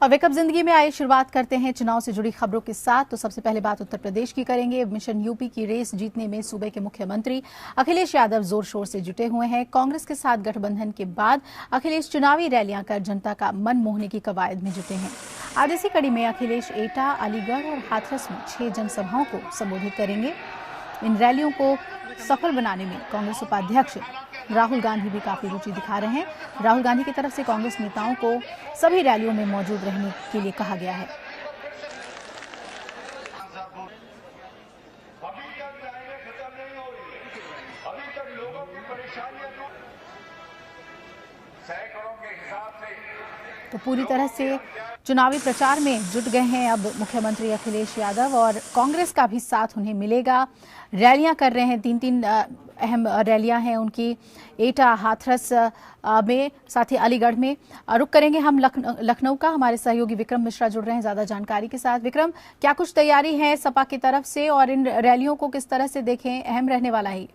और वेकअप जिंदगी में आइए शुरुआत करते हैं चुनाव से जुड़ी खबरों के साथ। तो सबसे पहले बात उत्तर प्रदेश की करेंगे। मिशन यूपी की रेस जीतने में सूबे के मुख्यमंत्री अखिलेश यादव जोर शोर से जुटे हुए हैं। कांग्रेस के साथ गठबंधन के बाद अखिलेश चुनावी रैलियां कर जनता का मन मोहने की कवायद में जुटे हैं। आज इसी कड़ी में अखिलेश एटा, अलीगढ़ और हाथरस में 6 जनसभाओं को संबोधित करेंगे। इन रैलियों को सफल बनाने में कांग्रेस उपाध्यक्ष राहुल गांधी भी काफी रुचि दिखा रहे हैं। राहुल गांधी की तरफ से कांग्रेस नेताओं को सभी रैलियों में मौजूद रहने के लिए कहा गया है। तो पूरी तरह से चुनावी प्रचार में जुट गए हैं अब मुख्यमंत्री अखिलेश यादव और कांग्रेस का भी साथ उन्हें मिलेगा। रैलियां कर रहे हैं, 3 अहम रैलियां हैं उनकी। एटा, हाथरस में, साथ ही अलीगढ़ में। रुक करेंगे हम लखनऊ का। हमारे सहयोगी विक्रम मिश्रा जुड़ रहे हैं ज्यादा जानकारी के साथ। विक्रम, क्या कुछ तैयारी है सपा की तरफ से और इन रैलियों को किस तरह से देखें, अहम रहने वाला है?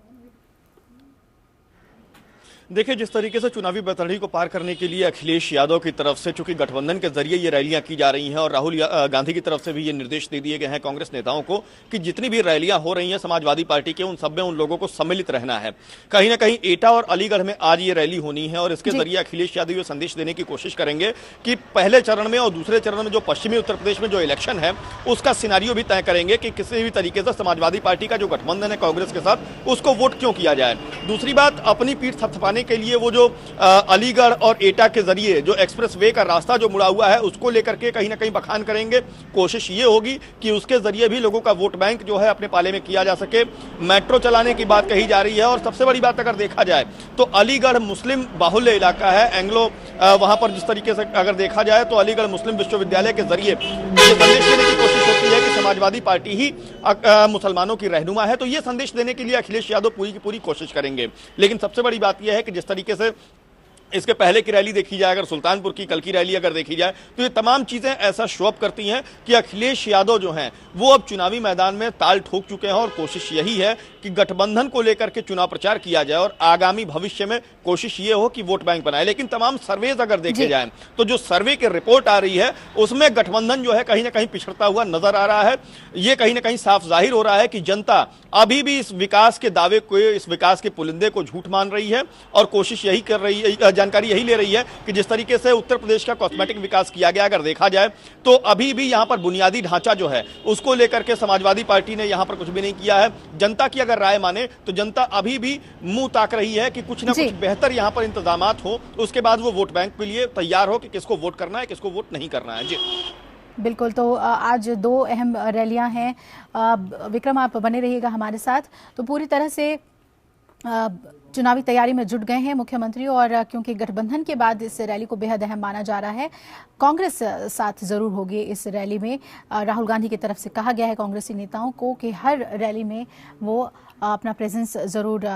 देखिए, जिस तरीके से चुनावी बतरही को पार करने के लिए अखिलेश यादव की तरफ से चूंकि गठबंधन के जरिए ये रैलियां की जा रही हैं और राहुल गांधी की तरफ से भी ये निर्देश दे दिए गए हैं कांग्रेस नेताओं को कि जितनी भी रैलियां हो रही हैं समाजवादी पार्टी के, उन सब में उन लोगों को सम्मिलित रहना है। कहीं ना कहीं एटा और अलीगढ़ में आज ये रैली होनी है और इसके जरिए अखिलेश यादव ये संदेश देने की कोशिश करेंगे कि पहले चरण में और दूसरे चरण में जो पश्चिमी उत्तर प्रदेश में जो इलेक्शन है उसका सिनारियो भी तय करेंगे कि किसी भी तरीके से समाजवादी पार्टी का जो गठबंधन है कांग्रेस के साथ, उसको वोट क्यों किया जाए। दूसरी बात, अपनी पीठ थपथपाने के लिए वो जो अलीगढ़ और एटा के जरिए जो एक्सप्रेस वे का रास्ता जो मुड़ा हुआ है उसको लेकर के कहीं ना कहीं बखान करेंगे। कोशिश ये होगी कि उसके जरिए भी लोगों का वोट बैंक जो है अपने पाले में किया जा सके। मेट्रो चलाने की बात कही जा रही है और सबसे बड़ी बात अगर देखा जाए तो अलीगढ़ मुस्लिम बाहुल्य इलाका है, एंग्लो, वहां पर जिस तरीके से अगर देखा जाए तो अलीगढ़ मुस्लिम विश्वविद्यालय के जरिए ये संदेश देने की कोशिश होती है कि समाजवादी पार्टी ही मुसलमानों की रहनुमा है। तो ये संदेश देने के लिए अखिलेश यादव पूरी की पूरी कोशिश करेंगे। लेकिन सबसे बड़ी बात यह है कि जिस तरीके से इसके पहले की रैली देखी जाए, अगर सुल्तानपुर की कल की रैली अगर देखी जाए, तो ये तमाम चीजें ऐसा शो अप करती हैं कि अखिलेश यादव जो हैं वो अब चुनावी मैदान में ताल ठोक चुके हैं और कोशिश यही है कि गठबंधन को लेकर के चुनाव प्रचार किया जाए और आगामी भविष्य में कोशिश ये हो कि वोट बैंक बनाए। लेकिन तमाम सर्वेज अगर देखे जाए तो जो सर्वे की रिपोर्ट आ रही है उसमें गठबंधन जो है कहीं ना कहीं पिछड़ता हुआ नजर आ रहा है। ये कहीं ना कहीं साफ जाहिर हो रहा है कि जनता अभी भी इस विकास के दावे को, इस विकास के पुलिंदे को झूठ मान रही है और कोशिश यही कर रही है, जानकारी यही ले रही है कि जिस तरीके से उत्तर प्रदेश का कॉस्मेटिक विकास किया गया अगर देखा जाए तो अभी भी यहां पर बुनियादी ढांचा जो है उसको लेकर के समाजवादी पार्टी ने यहां पर कुछ भी नहीं किया है। जनता की अगर राय माने तो जनता अभी भी मुंह ताक रही है कि कुछ ना कुछ बेहतर यहां पर इंतजामात हो, उसके बाद वो वोट बैंक के लिए तैयार हो कि किसको वोट करना है, किसको वोट नहीं करना है। जी बिल्कुल। तो आज 2 अहम रैलियां हैं। विक्रम, आप बने रहिएगा हमारे साथ। तो पूरी तरह से चुनावी तैयारी में जुट गए हैं मुख्यमंत्री और क्योंकि गठबंधन के बाद इस रैली को बेहद अहम माना जा रहा है, कांग्रेस साथ जरूर होगी इस रैली में। राहुल गांधी की तरफ से कहा गया है कांग्रेसी नेताओं को कि हर रैली में वो अपना प्रेजेंस जरूर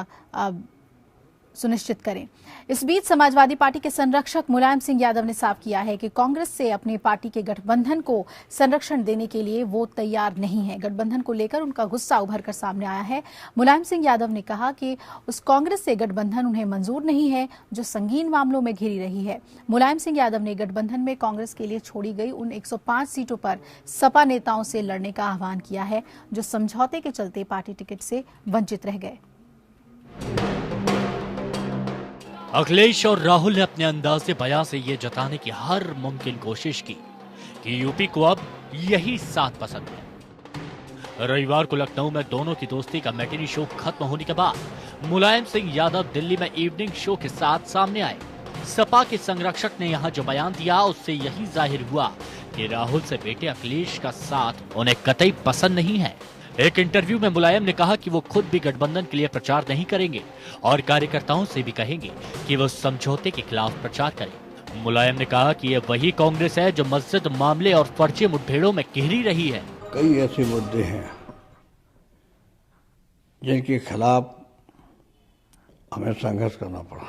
सुनिश्चित करें। इस बीच समाजवादी पार्टी के संरक्षक मुलायम सिंह यादव ने साफ किया है कि कांग्रेस से अपनी पार्टी के गठबंधन को संरक्षण देने के लिए वो तैयार नहीं है। गठबंधन को लेकर उनका गुस्सा उभर कर सामने आया है। मुलायम सिंह यादव ने कहा कि उस कांग्रेस से गठबंधन उन्हें मंजूर नहीं है जो संगीन मामलों में घिरी रही है। मुलायम सिंह यादव ने गठबंधन में कांग्रेस के लिए छोड़ी गई उन 105 सीटों पर सपा नेताओं से लड़ने का आह्वान किया है जो समझौते के चलते पार्टी टिकट से वंचित रह गए। अखिलेश और राहुल ने अपने अंदाज़े बयां से ये जताने की हर मुमकिन कोशिश की कि यूपी को अब यही साथ पसंद है। रविवार को लखनऊ में दोनों की दोस्ती का मैटिनी शो खत्म होने के बाद मुलायम सिंह यादव दिल्ली में इवनिंग शो के साथ सामने आए। सपा के संरक्षक ने यहां जो बयान दिया उससे यही जाहिर हुआ कि राहुल से बेटे अखिलेश का साथ उन्हें कतई पसंद नहीं है। एक इंटरव्यू में मुलायम ने कहा कि वो खुद भी गठबंधन के लिए प्रचार नहीं करेंगे और कार्यकर्ताओं से भी कहेंगे कि वो समझौते के खिलाफ प्रचार करें। मुलायम ने कहा कि ये वही कांग्रेस है जो मस्जिद मामले और फर्जी मुठभेड़ों में घिरी रही है। कई ऐसे मुद्दे हैं जिनके खिलाफ हमें संघर्ष करना पड़ा,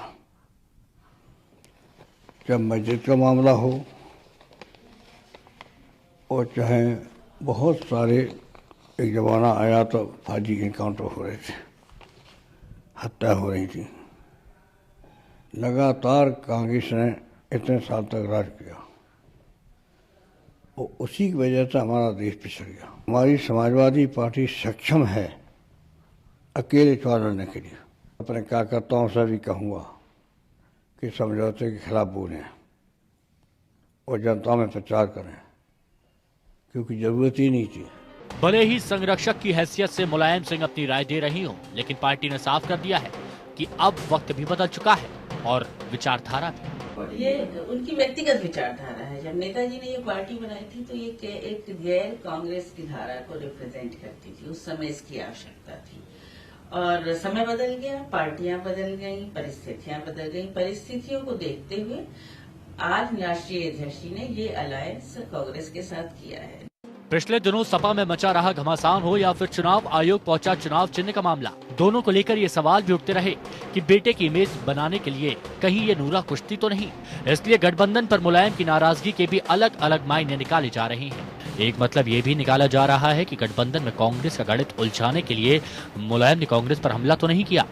चाहे मस्जिद का मामला हो और चाहे बहुत सारे, एक जमाना आया तो फर्जी इनकाउंटर हो रहे थे, हत्या हो रही थी। लगातार कांग्रेस ने इतने साल तक राज किया और उसी की वजह से हमारा देश पिछड़ गया। हमारी समाजवादी पार्टी सक्षम है अकेले चुनाव लड़ने के लिए। अपने कार्यकर्ताओं से भी कहूँगा कि समझौते के खिलाफ बोलें और जनता में प्रचार करें, क्योंकि जरूरत ही नहीं थी। भले ही संरक्षक की हैसियत से मुलायम सिंह अपनी राय दे रही हो, लेकिन पार्टी ने साफ कर दिया है कि अब वक्त भी बदल चुका है और विचारधारा भी। ये उनकी व्यक्तिगत विचारधारा है। जब नेताजी ने ये पार्टी बनाई थी तो ये एक गैर कांग्रेस की धारा को रिप्रेजेंट करती थी। उस समय इसकी आवश्यकता थी और समय बदल गया, पार्टियां बदल गई, परिस्थितियां बदल गई। परिस्थितियों को देखते हुए आज राष्ट्रीय अध्यक्ष ने ये अलायंस कांग्रेस के साथ किया है। पिछले दिनों सपा में मचा रहा घमासान हो या फिर चुनाव आयोग पहुंचा चुनाव चिन्ह का मामला, दोनों को लेकर ये सवाल भी उठते रहे कि बेटे की इमेज बनाने के लिए कहीं ये नूरा कुश्ती तो नहीं। इसलिए गठबंधन पर मुलायम की नाराजगी के भी अलग अलग मायने निकाले जा रहे हैं। एक मतलब ये भी निकाला जा रहा है कि गठबंधन में कांग्रेस का गणित उलझाने के लिए मुलायम ने कांग्रेस पर हमला तो नहीं किया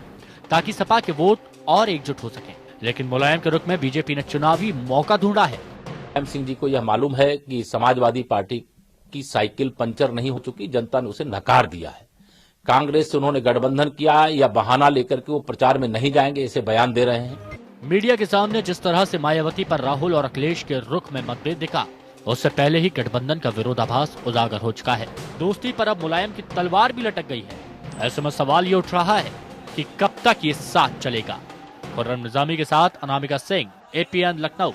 ताकि सपा के वोट और एकजुट हो सके, लेकिन मुलायम के रुख में बीजेपी ने चुनावी मौका ढूंढा है। मुलायम सिंह जी को यह मालूम है कि समाजवादी पार्टी की साइकिल पंचर नहीं हो चुकी, जनता ने उसे नकार दिया है। कांग्रेस से उन्होंने गठबंधन किया या बहाना लेकर के वो प्रचार में नहीं जाएंगे, ऐसे बयान दे रहे हैं। मीडिया के सामने जिस तरह से मायावती पर राहुल और अखिलेश के रुख में मतभेद दिखा, उससे पहले ही गठबंधन का विरोधाभास उजागर हो चुका है। दोस्ती पर अब मुलायम की तलवार भी लटक गई है। ऐसे में सवाल ये उठ रहा है कि कब तक ये साथ चलेगा। खुर्रम निजामी के साथ अनामिका सिंह, APN लखनऊ।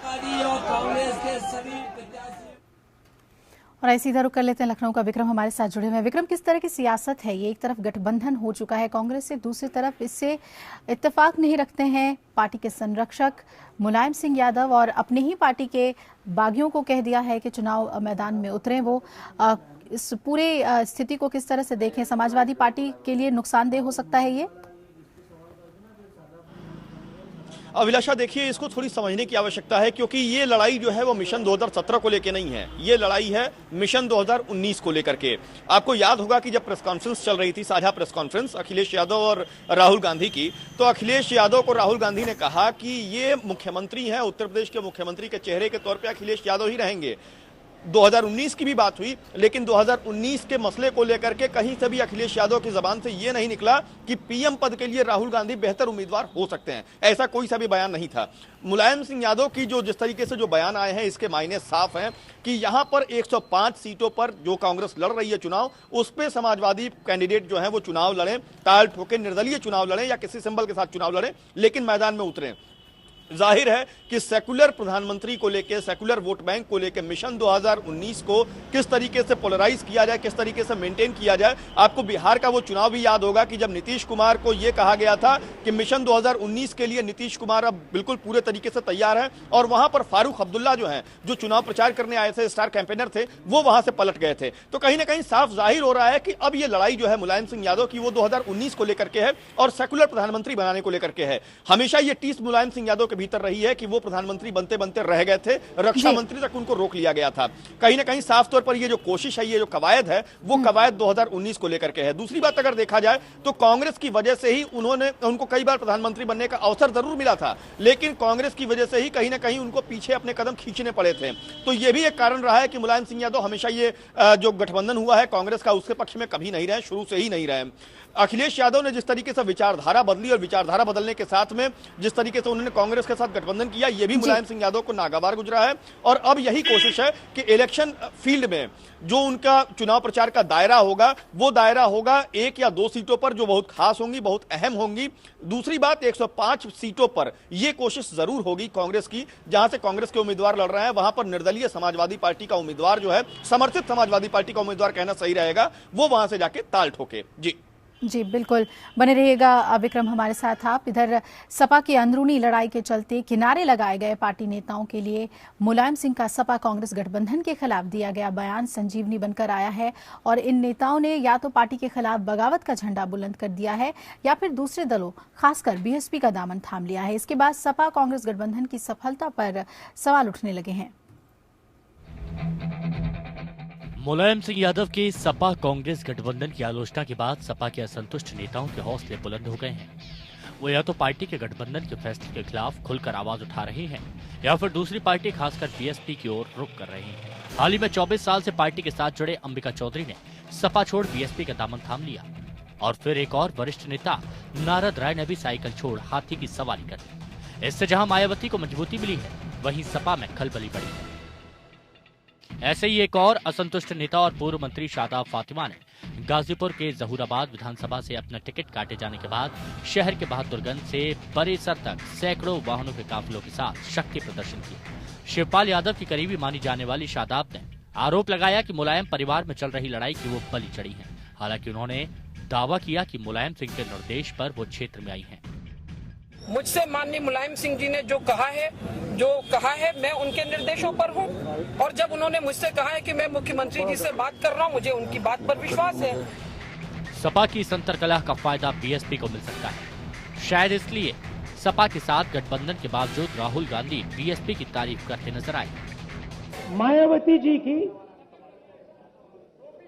और ऐसे इधर रुक कर लेते हैं लखनऊ का। विक्रम हमारे साथ जुड़े हुए हैं। विक्रम, किस तरह की सियासत है ये? एक तरफ गठबंधन हो चुका है कांग्रेस से, दूसरी तरफ इससे इत्तेफाक नहीं रखते हैं पार्टी के संरक्षक मुलायम सिंह यादव और अपनी ही पार्टी के बागियों को कह दिया है कि चुनाव मैदान में उतरें। वो इस पूरे स्थिति को किस तरह से देखें? समाजवादी पार्टी के लिए नुकसानदेह हो सकता है ये? अभिलाषा, देखिए, इसको थोड़ी समझने की आवश्यकता है, क्योंकि ये लड़ाई जो है वो मिशन 2017 को लेकर नहीं है, ये लड़ाई है मिशन 2019 को लेकर के। आपको याद होगा कि जब प्रेस कॉन्फ्रेंस चल रही थी, साझा प्रेस कॉन्फ्रेंस अखिलेश यादव और राहुल गांधी की, तो अखिलेश यादव को राहुल गांधी ने कहा कि ये मुख्यमंत्री हैं, उत्तर प्रदेश के मुख्यमंत्री के चेहरे के तौर पर अखिलेश यादव ही रहेंगे। 2019 की भी बात हुई, लेकिन 2019 के मसले को लेकर के कहीं से भी अखिलेश यादव की जबान से यह नहीं निकला कि पीएम पद के लिए राहुल गांधी बेहतर उम्मीदवार हो सकते हैं। ऐसा कोई सा भी बयान नहीं था। मुलायम सिंह यादव की जिस तरीके से जो बयान आए हैं, इसके मायने साफ हैं कि यहां पर 105 सीटों पर जो कांग्रेस लड़ रही है चुनाव, उस पर समाजवादी कैंडिडेट जो है वो चुनाव लड़ें, ताल ठोके निर्दलीय चुनाव लड़ें या किसी सिंबल के साथ चुनाव लड़ें, लेकिन मैदान में उतरें। जाहिर है कि सेकुलर प्रधानमंत्री को लेकर, सेकुलर वोट बैंक को लेकर मिशन 2019 को किस तरीके से पोलराइज किया जाए, किस तरीके से मेंटेन किया जाए। आपको बिहार का वो चुनाव भी याद होगा कि जब नीतीश कुमार को यह कहा गया था कि मिशन 2019 के लिए नीतीश कुमार अब बिल्कुल पूरे तरीके से तैयार है, और वहां पर फारूक अब्दुल्ला जो है, जो चुनाव प्रचार करने आए थे, स्टार कैंपेनर थे, वो वहां से पलट गए थे। तो कहीं ना कहीं साफ जाहिर हो रहा है कि अब ये लड़ाई जो है मुलायम सिंह यादव की, वो 2019 को लेकर के है और सेकुलर प्रधानमंत्री बनाने को लेकर के है। हमेशा ये टीस मुलायम सिंह यादव के भीतर रही है कि वो प्रधानमंत्री बनते बनते रह गए थे, रक्षा मंत्री तक उनको रोक लिया गया था। कहीं ना कहीं साफ तौर पर ये जो कोशिश है, ये जो कवायद है, वो कवायद 2019 को लेकर के है। दूसरी बात अगर देखा जाए तो कांग्रेस की वजह से ही उनको कई बार प्रधानमंत्री बनने का अवसर जरूर मिला था, लेकिन कांग्रेस की वजह से ही कहीं ना कहीं उनको पीछे अपने कदम खींचने पड़े थे। तो ये भी एक कारण रहा है कि मुलायम सिंह यादव हमेशा ये जो गठबंधन हुआ है कांग्रेस का, उसके पक्ष में कभी नहीं रहे, शुरू से ही नहीं रहे। अखिलेश यादव ने जिस तरीके से विचारधारा बदली और विचारधारा बदलने के साथ में जिस तरीके से उन्होंने कांग्रेस के साथ गठबंधन किया, यह भी मुलायम सिंह यादव को नागवार गुजरा है। और अब यही कोशिश है कि इलेक्शन फील्ड में जो उनका चुनाव प्रचार का दायरा होगा, वो दायरा होगा 1 या 2 सीटों पर जो बहुत खास होंगी, बहुत अहम होंगी। दूसरी बात, 105 सीटों पर यह कोशिश जरूर होगी कांग्रेस की, जहां से कांग्रेस के उम्मीदवार लड़ रहे हैं, वहां पर निर्दलीय समाजवादी पार्टी का उम्मीदवार जो है, समर्थित समाजवादी पार्टी का उम्मीदवार कहना सही रहेगा, वो वहां से जाके ताल ठोके। जी बिल्कुल, बने रहिएगा विक्रम हमारे साथ आप। इधर सपा की अंदरूनी लड़ाई के चलते किनारे लगाए गए पार्टी नेताओं के लिए मुलायम सिंह का सपा कांग्रेस गठबंधन के खिलाफ दिया गया बयान संजीवनी बनकर आया है, और इन नेताओं ने या तो पार्टी के खिलाफ बगावत का झंडा बुलंद कर दिया है या फिर दूसरे दलों खासकर बीएसपी का दामन थाम लिया है। इसके बाद सपा कांग्रेस गठबंधन की सफलता पर सवाल उठने लगे हैं। मुलायम सिंह यादव के सपा कांग्रेस गठबंधन की आलोचना के बाद सपा के असंतुष्ट नेताओं के हौसले बुलंद हो गए हैं। वो या तो पार्टी के गठबंधन के फैसले के खिलाफ खुलकर आवाज उठा रहे हैं या फिर दूसरी पार्टी खासकर बीएसपी की ओर रुख कर रहे हैं। हाल ही में 24 साल से पार्टी के साथ जुड़े अंबिका चौधरी ने सपा छोड़ बीएसपी का दामन थाम लिया और फिर एक और वरिष्ठ नेता नारद राय ने भी साइकिल छोड़ हाथी की सवारी कर ली। इससे जहां मायावती को मजबूती मिली है, वहीं सपा में खलबली पड़ी है। ऐसे ही एक और असंतुष्ट नेता और पूर्व मंत्री शादाब फातिमा ने गाजीपुर के जहूराबाद विधानसभा से अपना टिकट काटे जाने के बाद शहर के बहादुरगंज से बरेसर तक सैकड़ों वाहनों के काफिलों के साथ शक्ति प्रदर्शन किया। शिवपाल यादव की करीबी मानी जाने वाली शादाब ने आरोप लगाया कि मुलायम परिवार में चल रही लड़ाई की वो बलि चढ़ी हैं। हालांकि उन्होंने दावा किया कि मुलायम सिंह के निर्देश पर वो क्षेत्र में आई हैं। मुझसे माननीय मुलायम सिंह जी ने जो कहा है मैं उनके निर्देशों पर हूं, और जब उन्होंने मुझसे कहा है कि मैं मुख्यमंत्री जी से बात कर रहा हूं, मुझे उनकी बात पर विश्वास है। सपा की संतरकलह का फायदा बीएसपी को मिल सकता है। शायद इसलिए सपा के साथ गठबंधन के बावजूद राहुल गांधी बीएसपी की तारीफ करते नजर आए। मायावती जी की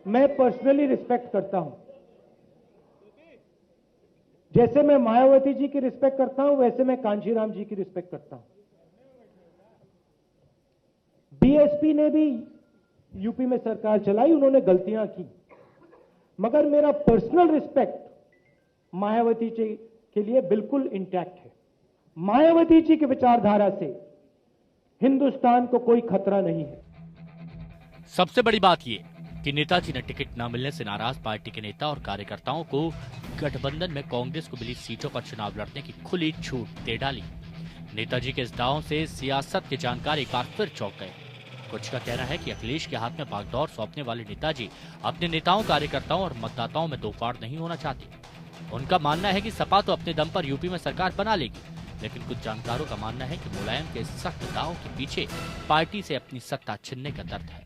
मैं पर्सनली रिस्पेक्ट करता हूं। जैसे मैं मायावती जी की रिस्पेक्ट करता हूं, वैसे मैं कांशीराम जी की रिस्पेक्ट करता हूं। बीएसपी ने भी यूपी में सरकार चलाई, उन्होंने गलतियां की, मगर मेरा पर्सनल रिस्पेक्ट मायावती जी के लिए बिल्कुल इंटैक्ट है। मायावती जी की विचारधारा से हिंदुस्तान को कोई खतरा नहीं है। सबसे बड़ी बात ये कि नेताजी ने टिकट न मिलने से नाराज पार्टी के नेता और कार्यकर्ताओं को गठबंधन में कांग्रेस को मिली सीटों पर चुनाव लड़ने की खुली छूट दे डाली। नेताजी के इस दांव से सियासत के जानकार एक बार फिर चौंक गए। कुछ का कहना है कि अखिलेश के हाथ में बागडोर सौंपने वाले नेताजी अपने नेताओं, कार्यकर्ताओं और मतदाताओं में तोड़फाड़ नहीं होना चाहते। उनका मानना है कि सपा तो अपने दम पर यूपी में सरकार बना लेगी, लेकिन कुछ जानकारों का मानना है कि मुलायम के सख्त दांव के पीछे पार्टी से अपनी सत्ता छिनने का दर्द है।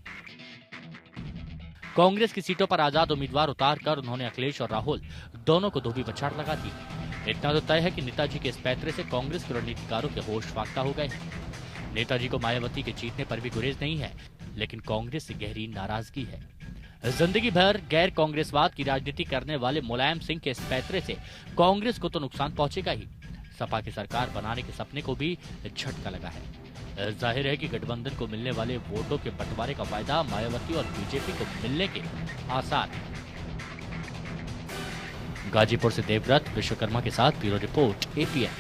कांग्रेस की सीटों पर आजाद उम्मीदवार उतारकर उन्होंने अखिलेश और राहुल दोनों को धोबी बछाड़ लगा दी। इतना तो तय है कि नेताजी के इस पैतरे से कांग्रेस के रणनीतिकारों के होश फाख्ता हो गए हैं। नेताजी को मायावती के जीतने पर भी गुरेज नहीं है, लेकिन कांग्रेस से गहरी नाराजगी है। जिंदगी भर गैर कांग्रेसवाद की राजनीति करने वाले मुलायम सिंह के इस पैतरे से कांग्रेस को तो नुकसान पहुंचेगा ही, सपा की सरकार बनाने के सपने को भी झटका लगा है। जाहिर है कि गठबंधन को मिलने वाले वोटों के बंटवारे का फायदा मायावती और बीजेपी को मिलने के आसार हैं। गाजीपुर से देवव्रत विश्वकर्मा के साथ ब्यूरो रिपोर्ट एपीएन।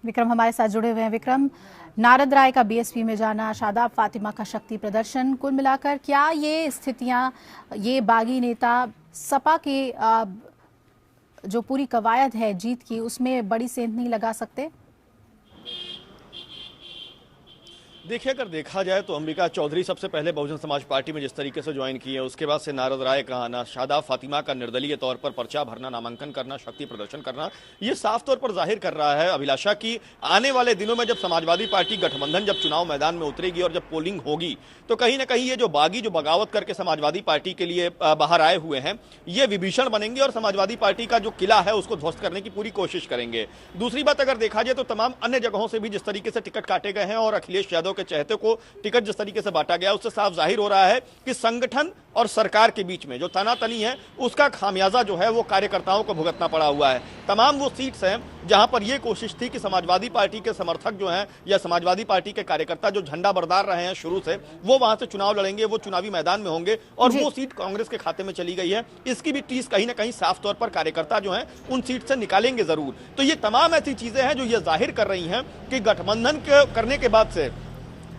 विक्रम हमारे साथ जुड़े हुए हैं। विक्रम, नारद राय का बीएसपी में जाना, शादाब फातिमा का शक्ति प्रदर्शन, कुल मिलाकर क्या ये स्थितियां, ये बागी नेता सपा के जो पूरी कवायद है जीत की, उसमें बड़ी सेंध नहीं लगा सकते? देखिए, अगर देखा जाए तो अंबिका चौधरी सबसे पहले बहुजन समाज पार्टी में जिस तरीके से ज्वाइन की है, उसके बाद से नारद राय का आना, शादाब फातिमा का निर्दलीय तौर पर पर्चा भरना, नामांकन करना, शक्ति प्रदर्शन करना, ये साफ तौर पर जाहिर कर रहा है अभिलाषा की आने वाले दिनों में जब समाजवादी पार्टी गठबंधन जब चुनाव मैदान में उतरेगी और जब पोलिंग होगी, तो कहीं ना कहीं ये जो बागी जो बगावत करके समाजवादी पार्टी के लिए बाहर आए हुए हैं, ये विभीषण बनेंगे और समाजवादी पार्टी का जो किला है उसको ध्वस्त करने की पूरी कोशिश करेंगे। दूसरी बात अगर देखा जाए तो तमाम अन्य जगहों से भी जिस तरीके से टिकट काटे गए हैं और अखिलेश यादव के चहेते को टिकट जिस तरीके से बांटा गया, उससे साफ जाहिर हो रहा है कि संगठन और सरकार के बीच में जो तनातनी है उसका खामियाजा जो है वो कार्यकर्ताओं को भुगतना पड़ा हुआ है। तमाम वो सीट्स हैं जहां पर यह कोशिश थी कि समाजवादी पार्टी के समर्थक जो हैं या समाजवादी पार्टी के कार्यकर्ता जो झंडा बरदार रहे हैं शुरू से, वो वहां से चुनाव लड़ेंगे, वो चुनावी मैदान में होंगे और वो सीट कांग्रेस के खाते में चली गई है। इसकी भी टीस कहीं ना कहीं साफ तौर पर कार्यकर्ता जो हैं उन सीट से निकालेंगे जरूर। तो ये तमाम ऐसी चीजें हैं जो ये जाहिर कर रही हैं कि गठबंधन करने के बाद से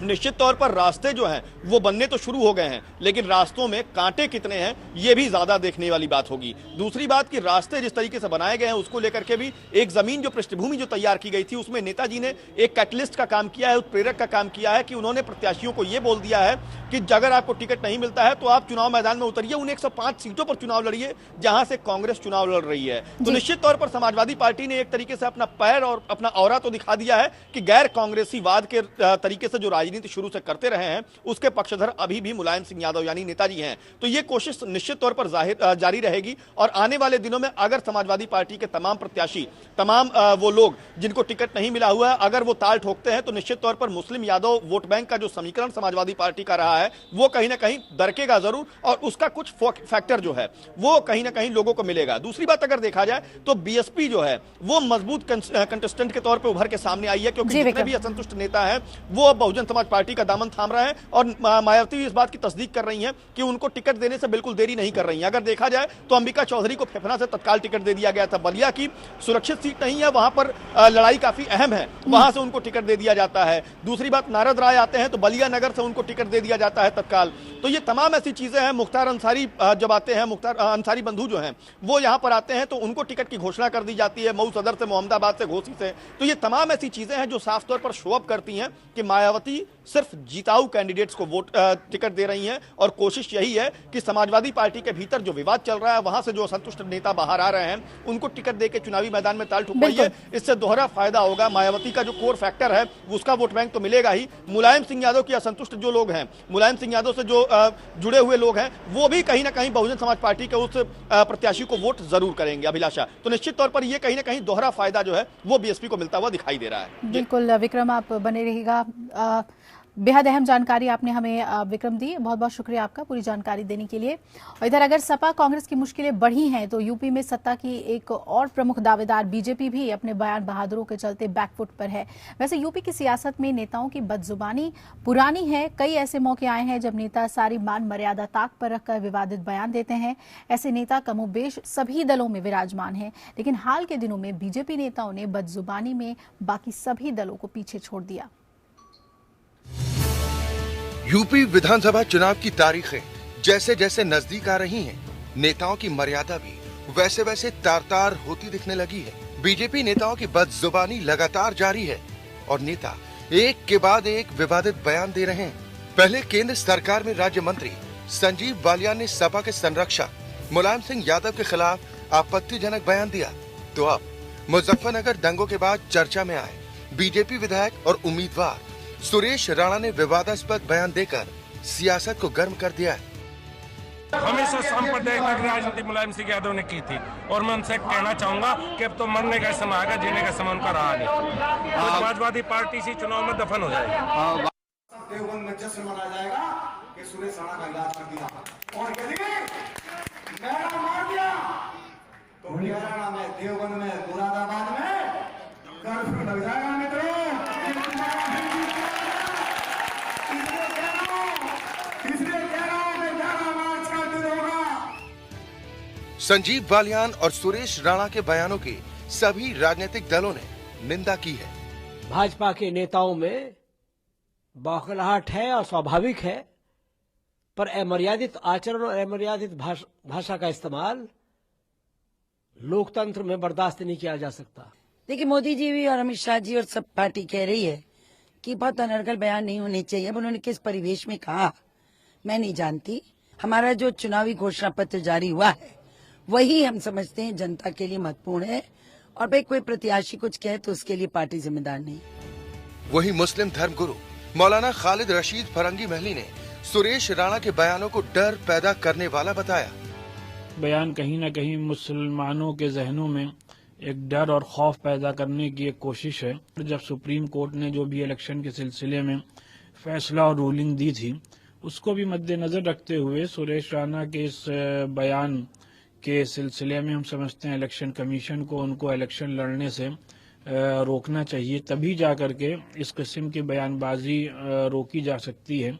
निश्चित तौर पर रास्ते जो हैं वो बनने तो शुरू हो गए हैं, लेकिन रास्तों में कांटे कितने हैं ये भी ज्यादा देखने वाली बात होगी। दूसरी बात कि रास्ते जिस तरीके से बनाए गए हैं उसको लेकर के भी एक जमीन जो पृष्ठभूमि जो तैयार की गई थी उसमें नेताजी ने एक कैटलिस्ट का काम किया है, उत्प्रेरक का काम किया है कि उन्होंने प्रत्याशियों को यह बोल दिया है कि अगर आपको टिकट नहीं मिलता है तो आप चुनाव मैदान में उतरिए, उन 105 सीटों पर चुनाव लड़िए जहां से कांग्रेस चुनाव लड़ रही है। तो निश्चित तौर पर समाजवादी पार्टी ने एक तरीके से अपना पैर और अपना औरा तो दिखा दिया है कि गैर कांग्रेसीवाद के तरीके से जो राजनीति शुरू से करते रहे हैं उसके पक्षधर अभी भी मुलायम सिंह यादव यानी नेताजी हैं। तो ये कोशिश निश्चित तौर पर जारी रहेगी और आने वाले दिनों में अगर समाजवादी पार्टी के तमाम प्रत्याशी, तमाम वो लोग जिनको टिकट नहीं मिला हुआ है, अगर वो ताल ठोकते हैं तो निश्चित तौर पर मुस्लिम यादव वोट बैंक का जो समीकरण समाजवादी पार्टी का रहा है वो कहीं ना कहीं दरकेगा जरूर और उसका कुछ फैक्टर जो है वो कहीं ना कहीं लोगों को मिलेगा। दूसरी बात अगर देखा जाए तो बीएसपी जो है वो मजबूत कंटेस्टेंट के तौर पर उभर के सामने आई है, क्योंकि जितने भी असंतुष्ट नेता हैं वो बहुजन समाज समाज पार्टी का दामन थाम रहे हैं और मायावती इस बात की तस्दीक कर रही हैं कि उनको टिकट देने से बिल्कुल देरी नहीं कर रही हैं। अगर देखा जाए तो अंबिका चौधरी को फेफना से तत्काल टिकट दे दिया गया था। बलिया की सुरक्षित सीट नहीं है, वहां पर लड़ाई काफी अहम है, वहां से उनको टिकट दे दिया जाता है। दूसरी बात, नारद राय आते हैं तो बलिया नगर से उनको टिकट दे दिया जाता है तत्काल। तो ये तमाम ऐसी चीजें हैं। मुख्तार अंसारी जब आते हैं, मुख्तार अंसारी बंधु जो हैं वो यहाँ पर आते हैं तो उनको टिकट की घोषणा कर दी जाती है, मऊ सदर से, मोहम्मदाबाद से, घोसी से। तो ये तमाम ऐसी चीजें हैं जो साफ तौर पर शो अप करती हैं कि मायावती सिर्फ जीताऊ कैंडिडेट्स को वोट टिकट दे रही हैं और कोशिश यही है कि समाजवादी पार्टी के भीतर जो विवाद चल रहा है, वहां से जो असंतुष्ट नेता बाहर आ रहे हैं, उनको टिकट देकर चुनावी मैदान में ताल ठुकवाइए। इससे दोहरा फायदा होगा। मायावती का जो कोर फैक्टर है उसका वोट बैंक तो मिलेगा ही, मुलायम सिंह यादव की असंतुष्ट जो लोग हैं, मुलायम सिंह यादव से जो जुड़े हुए लोग हैं, वो भी कहीं ना कहीं बहुजन समाज पार्टी के उस प्रत्याशी को वोट जरूर करेंगे। अभिलाषा, तो निश्चित तौर पर ये कहीं ना कहीं दोहरा फायदा जो है वो बीएसपी को मिलता हुआ दिखाई दे रहा है। बिल्कुल विक्रम, आप बने रहिएगा। बेहद अहम जानकारी आपने हमें विक्रम दी, बहुत बहुत शुक्रिया आपका पूरी जानकारी देने के लिए। और इधर अगर सपा कांग्रेस की मुश्किलें बढ़ी हैं तो यूपी में सत्ता की एक और प्रमुख दावेदार बीजेपी भी अपने बयान बहादुरों के चलते बैकफुट पर है। वैसे यूपी की सियासत में नेताओं की बदजुबानी पुरानी है। कई ऐसे मौके आए हैं जब नेता सारी मान मर्यादा ताक पर रखकर विवादित बयान देते हैं। ऐसे नेता कमोबेश सभी दलों में विराजमान हैं, लेकिन हाल के दिनों में बीजेपी नेताओं ने बदजुबानी में बाकी सभी दलों को पीछे छोड़ दिया। यूपी विधानसभा चुनाव की तारीखें जैसे जैसे नजदीक आ रही हैं, नेताओं की मर्यादा भी वैसे वैसे तार-तार होती दिखने लगी है। बीजेपी नेताओं की बदजुबानी लगातार जारी है और नेता एक के बाद एक विवादित बयान दे रहे हैं। पहले केंद्र सरकार में राज्य मंत्री संजीव बालियान ने सपा के संरक्षक मुलायम सिंह यादव के खिलाफ आपत्तिजनक बयान दिया, तो अब मुजफ्फरनगर दंगों के बाद चर्चा में आए बीजेपी विधायक और उम्मीदवार सुरेश राणा ने विवादास्पद बयान देकर सियासत को गर्म कर दिया है। हमेशा सांप्रदायिक राजनीति मुलायम सिंह यादव ने की थी और मैं उनसे कहना चाहूंगा कि अब तो मरने का समय आएगा, जीने का समय उनका रहा नहीं। तो समाजवादी पार्टी इसी चुनाव में दफन हो जाएगी। देवबंद में जश्न मनाया जाएगा कि सुरेश राणा का इलाज कर दिया और यदि मैंने मार दिया तो हरियाणा में, देवबंद में, मुरादाबाद में कर्फ्यू लग जाएगा मित्रों। संजीव बालियान और सुरेश राणा के बयानों की सभी राजनीतिक दलों ने निंदा की है। भाजपा के नेताओं में बौखलाहट है और स्वाभाविक है, पर अमर्यादित आचरण और अमर्यादित भाषा का इस्तेमाल लोकतंत्र में बर्दाश्त नहीं किया जा सकता। देखिए, मोदी जी भी और अमित शाह जी और सब पार्टी कह रही है कि बहुत अनर्गल बयान नहीं होने चाहिए। अब उन्होंने किस परिवेश में कहा मैं नहीं जानती। हमारा जो चुनावी घोषणा पत्र जारी हुआ है वही हम समझते हैं जनता के लिए महत्वपूर्ण है, और भाई कोई प्रत्याशी कुछ कहे तो उसके लिए पार्टी जिम्मेदार नहीं। वहीं मुस्लिम धर्मगुरु मौलाना खालिद रशीद फरंगी महली ने सुरेश राणा के बयानों को डर पैदा करने वाला बताया। बयान कहीं न कहीं मुसलमानों के जहनों में एक डर और खौफ पैदा करने की एक कोशिश है। जब सुप्रीम कोर्ट ने जो भी इलेक्शन के सिलसिले में फैसला और रूलिंग दी थी, उसको भी मद्देनजर रखते हुए सुरेश राणा के इस बयान के सिलसिले में हम समझते हैं इलेक्शन कमीशन को उनको इलेक्शन लड़ने से रोकना चाहिए, तभी जाकर के इस किस्म की बयानबाजी रोकी जा सकती है।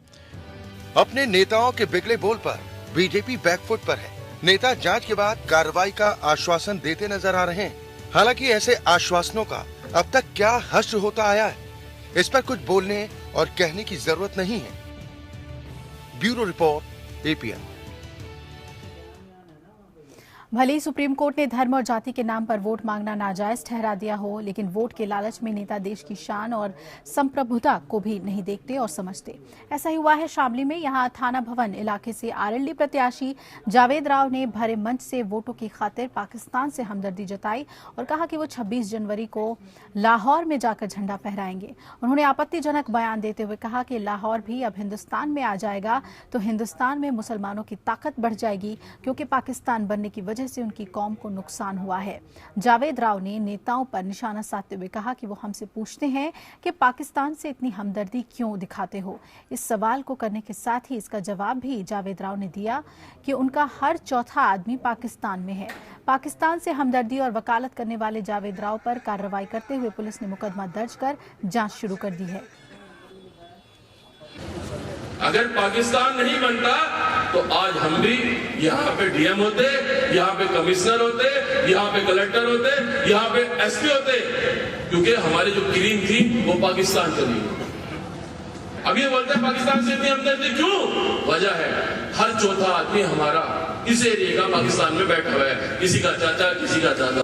अपने नेताओं के बिगड़े बोल पर बीजेपी बैकफुट पर है। नेता जांच के बाद कार्रवाई का आश्वासन देते नजर आ रहे हैं। हालांकि ऐसे आश्वासनों का अब तक क्या हश्र होता आया है, इस पर कुछ बोलने और कहने की जरूरत नहीं है। Bureau report, APN. भले ही सुप्रीम कोर्ट ने धर्म और जाति के नाम पर वोट मांगना नाजायज ठहरा दिया हो, लेकिन वोट के लालच में नेता देश की शान और संप्रभुता को भी नहीं देखते और समझते। ऐसा ही हुआ है शामली में। यहाँ थाना भवन इलाके से आरएलडी प्रत्याशी जावेद राव ने भरे मंच से वोटों की खातिर पाकिस्तान से हमदर्दी जताई और कहा कि वो 26 जनवरी को लाहौर में जाकर झंडा फहराएंगे। उन्होंने आपत्तिजनक बयान देते हुए कहा कि लाहौर भी अब हिंदुस्तान में आ जाएगा तो हिंदुस्तान में मुसलमानों की ताकत बढ़ जाएगी, क्योंकि पाकिस्तान बनने की वजह से उनकी कौम को नुकसान हुआ है। जावेद राव ने नेताओं पर निशाना साधते हुए कहा कि वो हमसे पूछते हैं कि पाकिस्तान से इतनी हमदर्दी क्यों दिखाते हो। इस सवाल को करने के साथ ही इसका जवाब भी जावेद राव ने दिया कि उनका हर चौथा आदमी पाकिस्तान में है। पाकिस्तान से हमदर्दी और वकालत करने वाले जावेद राव पर कार्रवाई करते हुए पुलिस ने मुकदमा दर्ज कर जांच शुरू कर दी है। अगर पाकिस्तान नहीं बनता तो आज हम भी यहाँ पे डीएम होते, यहाँ पे कमिश्नर होते, यहाँ पे कलेक्टर होते, यहाँ पे एसपी होते, क्योंकि हमारी जो क्रीम थी वो पाकिस्तान चली गई। अब ये बोलते हैं पाकिस्तान से इतनी हमदर्दी क्यों? वजह है हर चौथा आदमी हमारा इस एरिया का पाकिस्तान में बैठा हुआ है, किसी का चाचा, किसी का दादा।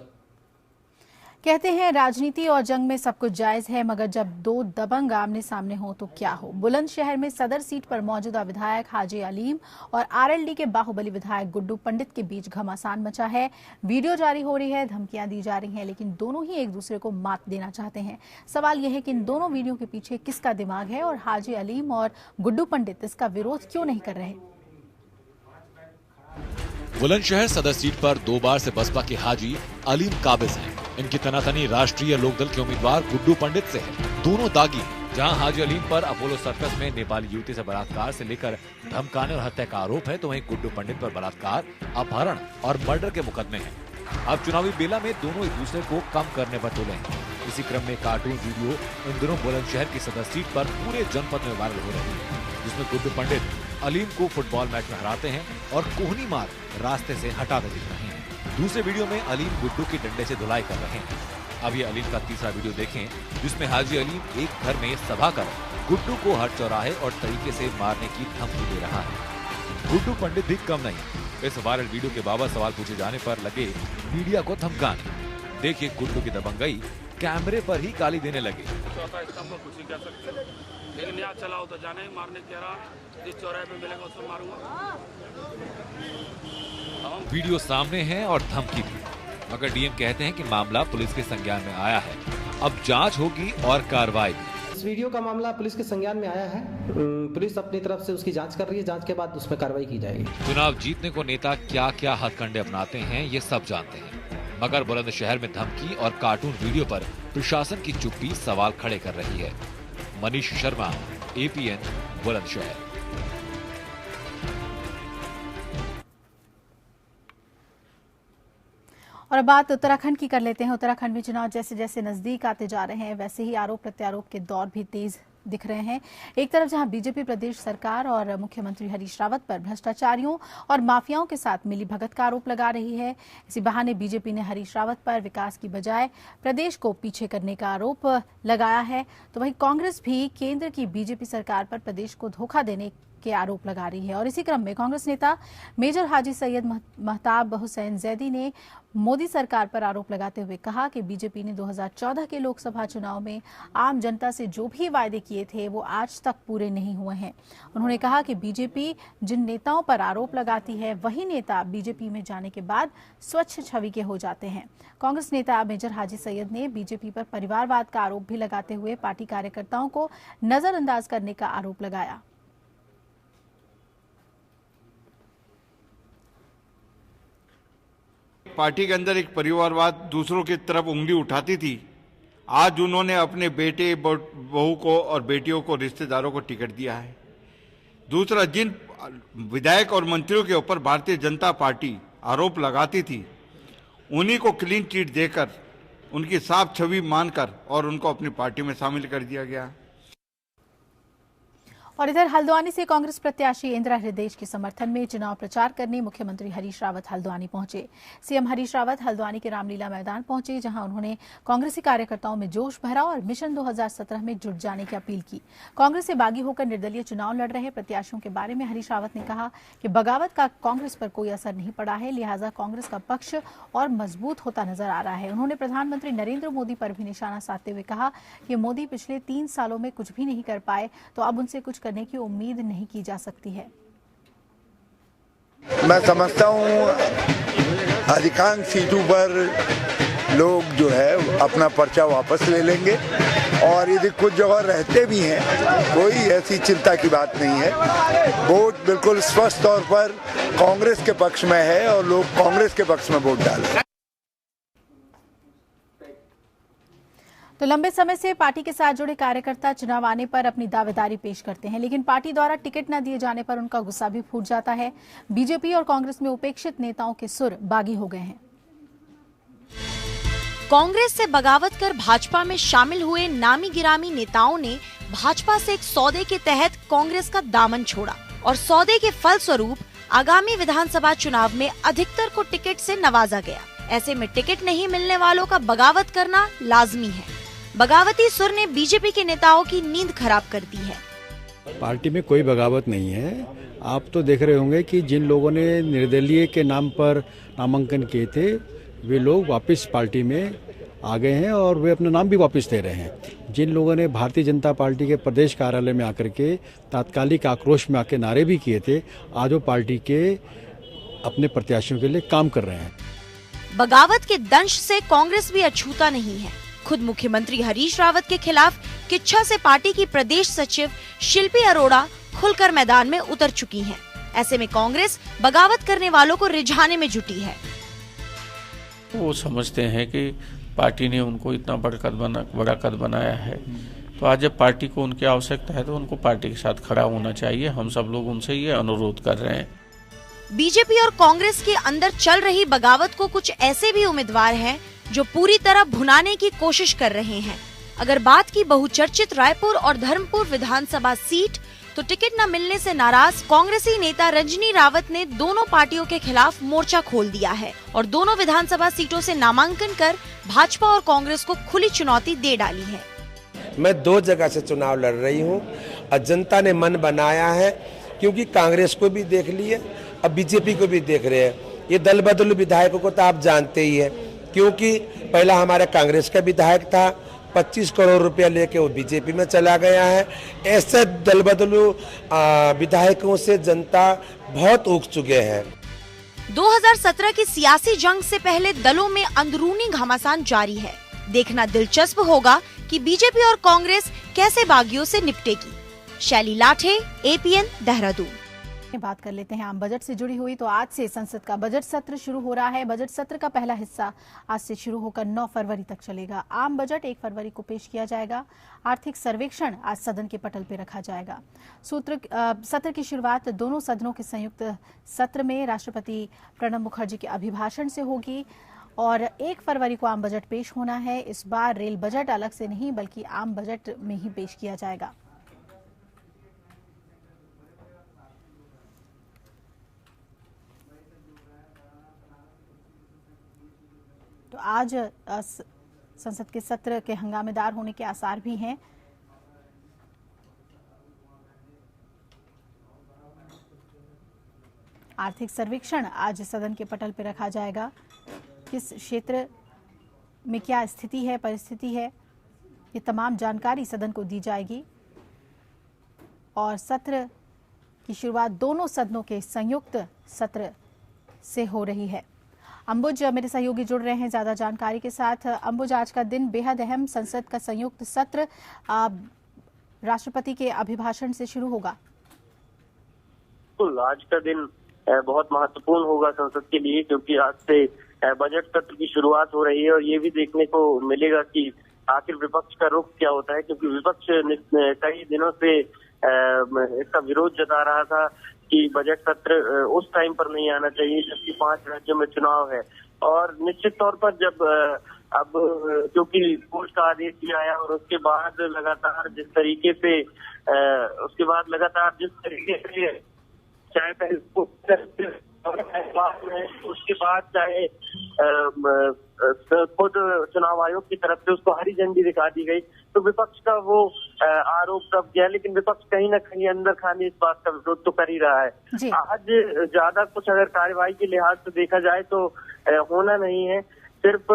कहते हैं राजनीति और जंग में सब कुछ जायज है, मगर जब दो दबंग आमने सामने हो तो क्या हो। बुलंदशहर में सदर सीट पर मौजूदा विधायक हाजी अलीम और आरएलडी के बाहुबली विधायक गुड्डू पंडित के बीच घमासान मचा है। वीडियो जारी हो रही है, धमकियां दी जा रही हैं, लेकिन दोनों ही एक दूसरे को मात देना चाहते हैं। सवाल यह है कि इन दोनों वीडियो के पीछे किसका दिमाग है और हाजी अलीम और गुड्डू पंडित इसका विरोध क्यों नहीं कर रहे। बुलंदशहर सदर सीट पर 2 बार से बसपा के हाजी अलीम काबिज हैं। इनकी तनातनी राष्ट्रीय लोकदल के उम्मीदवार गुड्डू पंडित से है। दोनों दागी, जहां हाजी अलीम पर अपोलो सर्कस में नेपाली युवती से बलात्कार से लेकर धमकाने और हत्या का आरोप है, तो वहीं गुड्डू पंडित पर बलात्कार, अपहरण और मर्डर के मुकदमे हैं। अब चुनावी बेला में दोनों एक दूसरे को कम करने पर तुले हैं। इसी क्रम में कार्टून वीडियो इन दिनों बुलंदशहर की सदर सीट पर पूरे जनपद में वायरल हो रही है, जिसमें गुड्डू पंडित अलीम को फुटबॉल मैच में हराते हैं और कोहनी मार रास्ते से हटाते दिख रहे हैं। दूसरे वीडियो में अलीम गुड्डू की डंडे से धुलाई कर रहे हैं। अब ये अलीम का तीसरा वीडियो देखें, जिसमें हाजी अलीम एक घर में सभा कर गुड्डू को हर चौराहे और तरीके से मारने की धमकी दे रहा है। गुड्डू पंडित भी कम नहीं। इस वायरल वीडियो के बाबत सवाल पूछे जाने पर लगे मीडिया को धमकाने। देखिए गुड्डू की दबंगई, कैमरे पर ही गाली देने लगे। लेकिन यहाँ चलाओ तो जाने मारने कह रहा, जिस चौराहे पे मिलेगा उसको मारूंगा। वीडियो सामने है और धमकी भी, मगर डीएम कहते हैं कि मामला पुलिस के संज्ञान में आया है, अब जांच होगी और कार्रवाई भी। इस वीडियो का मामला पुलिस के संज्ञान में आया है, पुलिस अपनी तरफ से उसकी जांच कर रही है, जांच के बाद उसमें कार्रवाई की जाएगी। चुनाव जीतने को नेता क्या क्या हथकंडे अपनाते हैं ये सब जानते हैं, मगर बुलंदशहर में धमकी और कार्टून वीडियो पर प्रशासन की चुप्पी सवाल खड़े कर रही है। मनीष शर्मा, एपीएन, बुलंदशहर। और अब बात उत्तराखंड की कर लेते हैं। उत्तराखंड में चुनाव जैसे जैसे नजदीक आते जा रहे हैं, वैसे ही आरोप प्रत्यारोप के दौर भी तेज दिख रहे हैं। एक तरफ जहां बीजेपी प्रदेश सरकार और मुख्यमंत्री हरीश रावत पर भ्रष्टाचारियों और माफियाओं के साथ मिलीभगत का आरोप लगा रही है, इसी बहाने बीजेपी ने हरीश रावत पर विकास की बजाय प्रदेश को पीछे करने का आरोप लगाया है, तो वहीं कांग्रेस भी केंद्र की बीजेपी सरकार पर प्रदेश को धोखा देने के आरोप लगा रही है। और इसी क्रम में कांग्रेस नेता मेजर हाजी सैयद महताब हुसैन जैदी ने मोदी सरकार पर आरोप लगाते हुए कहा कि बीजेपी ने 2014 के लोकसभा चुनाव में आम जनता से जो भी वायदे किए थे वो आज तक पूरे नहीं हुए हैं। उन्होंने कहा कि बीजेपी जिन नेताओं पर आरोप लगाती है वही नेता बीजेपी में जाने के बाद स्वच्छ छवि के हो जाते हैं। कांग्रेस नेता मेजर हाजी सैयद ने बीजेपी पर परिवारवाद का आरोप भी लगाते हुए पार्टी कार्यकर्ताओं को नजरअंदाज करने का आरोप लगाया। पार्टी के अंदर एक परिवारवाद दूसरों की तरफ उंगली उठाती थी, आज उन्होंने अपने बेटे, बहू को और बेटियों को, रिश्तेदारों को टिकट दिया है। दूसरा, जिन विधायक और मंत्रियों के ऊपर भारतीय जनता पार्टी आरोप लगाती थी, उन्हीं को क्लीन चिट देकर, उनकी साफ छवि मानकर और उनको अपनी पार्टी में शामिल कर दिया गया। और इधर हल्द्वानी से कांग्रेस प्रत्याशी इंदिरा हृदय के समर्थन में चुनाव प्रचार करने मुख्यमंत्री हरीश रावत हल्द्वानी पहुंचे। सीएम हरीश रावत हल्द्वानी के रामलीला मैदान पहुंचे, जहां उन्होंने कांग्रेसी कार्यकर्ताओं में जोश भरा और मिशन 2017 में जुट जाने की अपील की। कांग्रेस से बागी होकर निर्दलीय चुनाव लड़ रहे प्रत्याशियों के बारे में हरीश रावत ने कहा कि बगावत का कांग्रेस पर कोई असर नहीं पड़ा है, लिहाजा कांग्रेस का पक्ष और मजबूत होता नजर आ रहा है। उन्होंने प्रधानमंत्री नरेंद्र मोदी पर भी निशाना साधते हुए कहा कि मोदी पिछले 3 सालों में कुछ भी नहीं कर पाए, तो अब उनसे कुछ करने की उम्मीद नहीं की जा सकती है। मैं समझता हूँ अधिकांश सीटों पर लोग जो है अपना पर्चा वापस ले लेंगे, और यदि कुछ जगह रहते भी हैं कोई ऐसी चिंता की बात नहीं है। वोट बिल्कुल स्पष्ट तौर पर कांग्रेस के पक्ष में है और लोग कांग्रेस के पक्ष में वोट डालें। तो लंबे समय से पार्टी के साथ जुड़े कार्यकर्ता चुनाव आने पर अपनी दावेदारी पेश करते हैं, लेकिन पार्टी द्वारा टिकट न दिए जाने पर उनका गुस्सा भी फूट जाता है। बीजेपी और कांग्रेस में उपेक्षित नेताओं के सुर बागी हो गए हैं। कांग्रेस से बगावत कर भाजपा में शामिल हुए नामी गिरामी नेताओं ने भाजपा से एक सौदे के तहत कांग्रेस का दामन छोड़ा और सौदे के फलस्वरूप आगामी विधानसभा चुनाव में अधिकतर को टिकट से नवाजा गया। ऐसे में टिकट नहीं मिलने वालों का बगावत करना लाजमी है। बगावती सुर ने बीजेपी के नेताओं की नींद खराब कर दी है। पार्टी में कोई बगावत नहीं है। आप तो देख रहे होंगे कि जिन लोगों ने निर्दलीय के नाम पर नामांकन किए थे वे लोग वापस पार्टी में आ गए हैं और वे अपना नाम भी वापस दे रहे हैं। जिन लोगों ने भारतीय जनता पार्टी के प्रदेश कार्यालय में आकर के तात्कालिक आक्रोश में आके नारे भी किए थे, आज वो पार्टी के अपने प्रत्याशियों के लिए काम कर रहे हैं। बगावत के दंश से कांग्रेस भी अछूता नहीं है। खुद मुख्यमंत्री हरीश रावत के खिलाफ किच्छा से पार्टी की प्रदेश सचिव शिल्पी अरोड़ा खुलकर मैदान में उतर चुकी हैं। ऐसे में कांग्रेस बगावत करने वालों को रिझाने में जुटी है। वो समझते हैं कि पार्टी ने उनको इतना बड़ा कद बनाया है, तो आज जब पार्टी को उनकी आवश्यकता है तो उनको पार्टी के साथ खड़ा होना चाहिए। हम सब लोग उनसे ये अनुरोध कर रहे हैं। बीजेपी और कांग्रेस के अंदर चल रही बगावत को कुछ ऐसे भी उम्मीदवार हैं जो पूरी तरह भुनाने की कोशिश कर रहे हैं। अगर बात की बहुचर्चित रायपुर और धर्मपुर विधानसभा सीट, तो टिकट न मिलने से नाराज कांग्रेसी नेता रंजनी रावत ने दोनों पार्टियों के खिलाफ मोर्चा खोल दिया है और दोनों विधानसभा सीटों से नामांकन कर भाजपा और कांग्रेस को खुली चुनौती दे डाली है। मैं 2 जगह से चुनाव लड़ रही हूं और जनता ने मन बनाया है, क्योंकि कांग्रेस को भी देख लिए अब बीजेपी को भी देख रहे हैं। ये दल बदलू विधायकों को तो आप जानते ही है, क्योंकि पहला हमारा कांग्रेस का विधायक था, 25 करोड़ रुपया लेके वो बीजेपी में चला गया है। ऐसे दल बदलू विधायकों से जनता बहुत ऊब चुके हैं। 2017 की सियासी जंग से पहले दलों में अंदरूनी घमासान जारी है। देखना दिलचस्प होगा कि बीजेपी और कांग्रेस कैसे बागियों से निपटेगी। शैली लाठे, APN, देहरादून। बात कर लेते हैं आम बजट से जुड़ी हुई। तो आज से संसद का बजट सत्र शुरू हो रहा है। बजट सत्र का पहला हिस्सा आज से शुरू होकर 9 फरवरी तक चलेगा। आम बजट 1 फरवरी को पेश किया जाएगा। आर्थिक सर्वेक्षण आज सदन के पटल पर रखा जाएगा। सत्र की शुरुआत दोनों सदनों के संयुक्त सत्र में राष्ट्रपति प्रणब मुखर्जी के अभिभाषण से होगी और 1 फरवरी को आम बजट पेश होना है। इस बार रेल बजट अलग से नहीं बल्कि आम बजट में ही पेश किया जाएगा। तो आज संसद के सत्र के हंगामेदार होने के आसार भी हैं। आर्थिक सर्वेक्षण आज सदन के पटल पर रखा जाएगा। किस क्षेत्र में क्या स्थिति है, परिस्थिति है, ये तमाम जानकारी सदन को दी जाएगी और सत्र की शुरुआत दोनों सदनों के संयुक्त सत्र से हो रही है। अंबुज मेरे सहयोगी जुड़ रहे हैं ज्यादा जानकारी के साथ। अंबुज, आज का दिन बेहद अहम, संसद का संयुक्त सत्र राष्ट्रपति के अभिभाषण से शुरू होगा। आज का दिन बहुत महत्वपूर्ण होगा संसद के लिए, क्योंकि आज से बजट सत्र की शुरुआत हो रही है और ये भी देखने को मिलेगा कि आखिर विपक्ष का रुख क्या होता है, क्योंकि विपक्ष कई दिनों से इसका विरोध जता रहा था कि बजट सत्र उस टाइम पर नहीं आना चाहिए जबकि 5 राज्यों में चुनाव है। और निश्चित तौर पर जब अब क्योंकि कोर्ट का आदेश भी आया और उसके बाद लगातार जिस तरीके से चाहे उसके बाद चाहे खुद चुनाव आयोग की तरफ से उसको हरी झंडी दिखा दी गई, तो विपक्ष का वो आरोप दब गया। लेकिन विपक्ष कहीं ना कहीं अंदर खाने इस बात का विरोध तो कर ही रहा है। आज ज्यादा कुछ अगर कार्यवाही के लिहाज से देखा जाए तो होना नहीं है। सिर्फ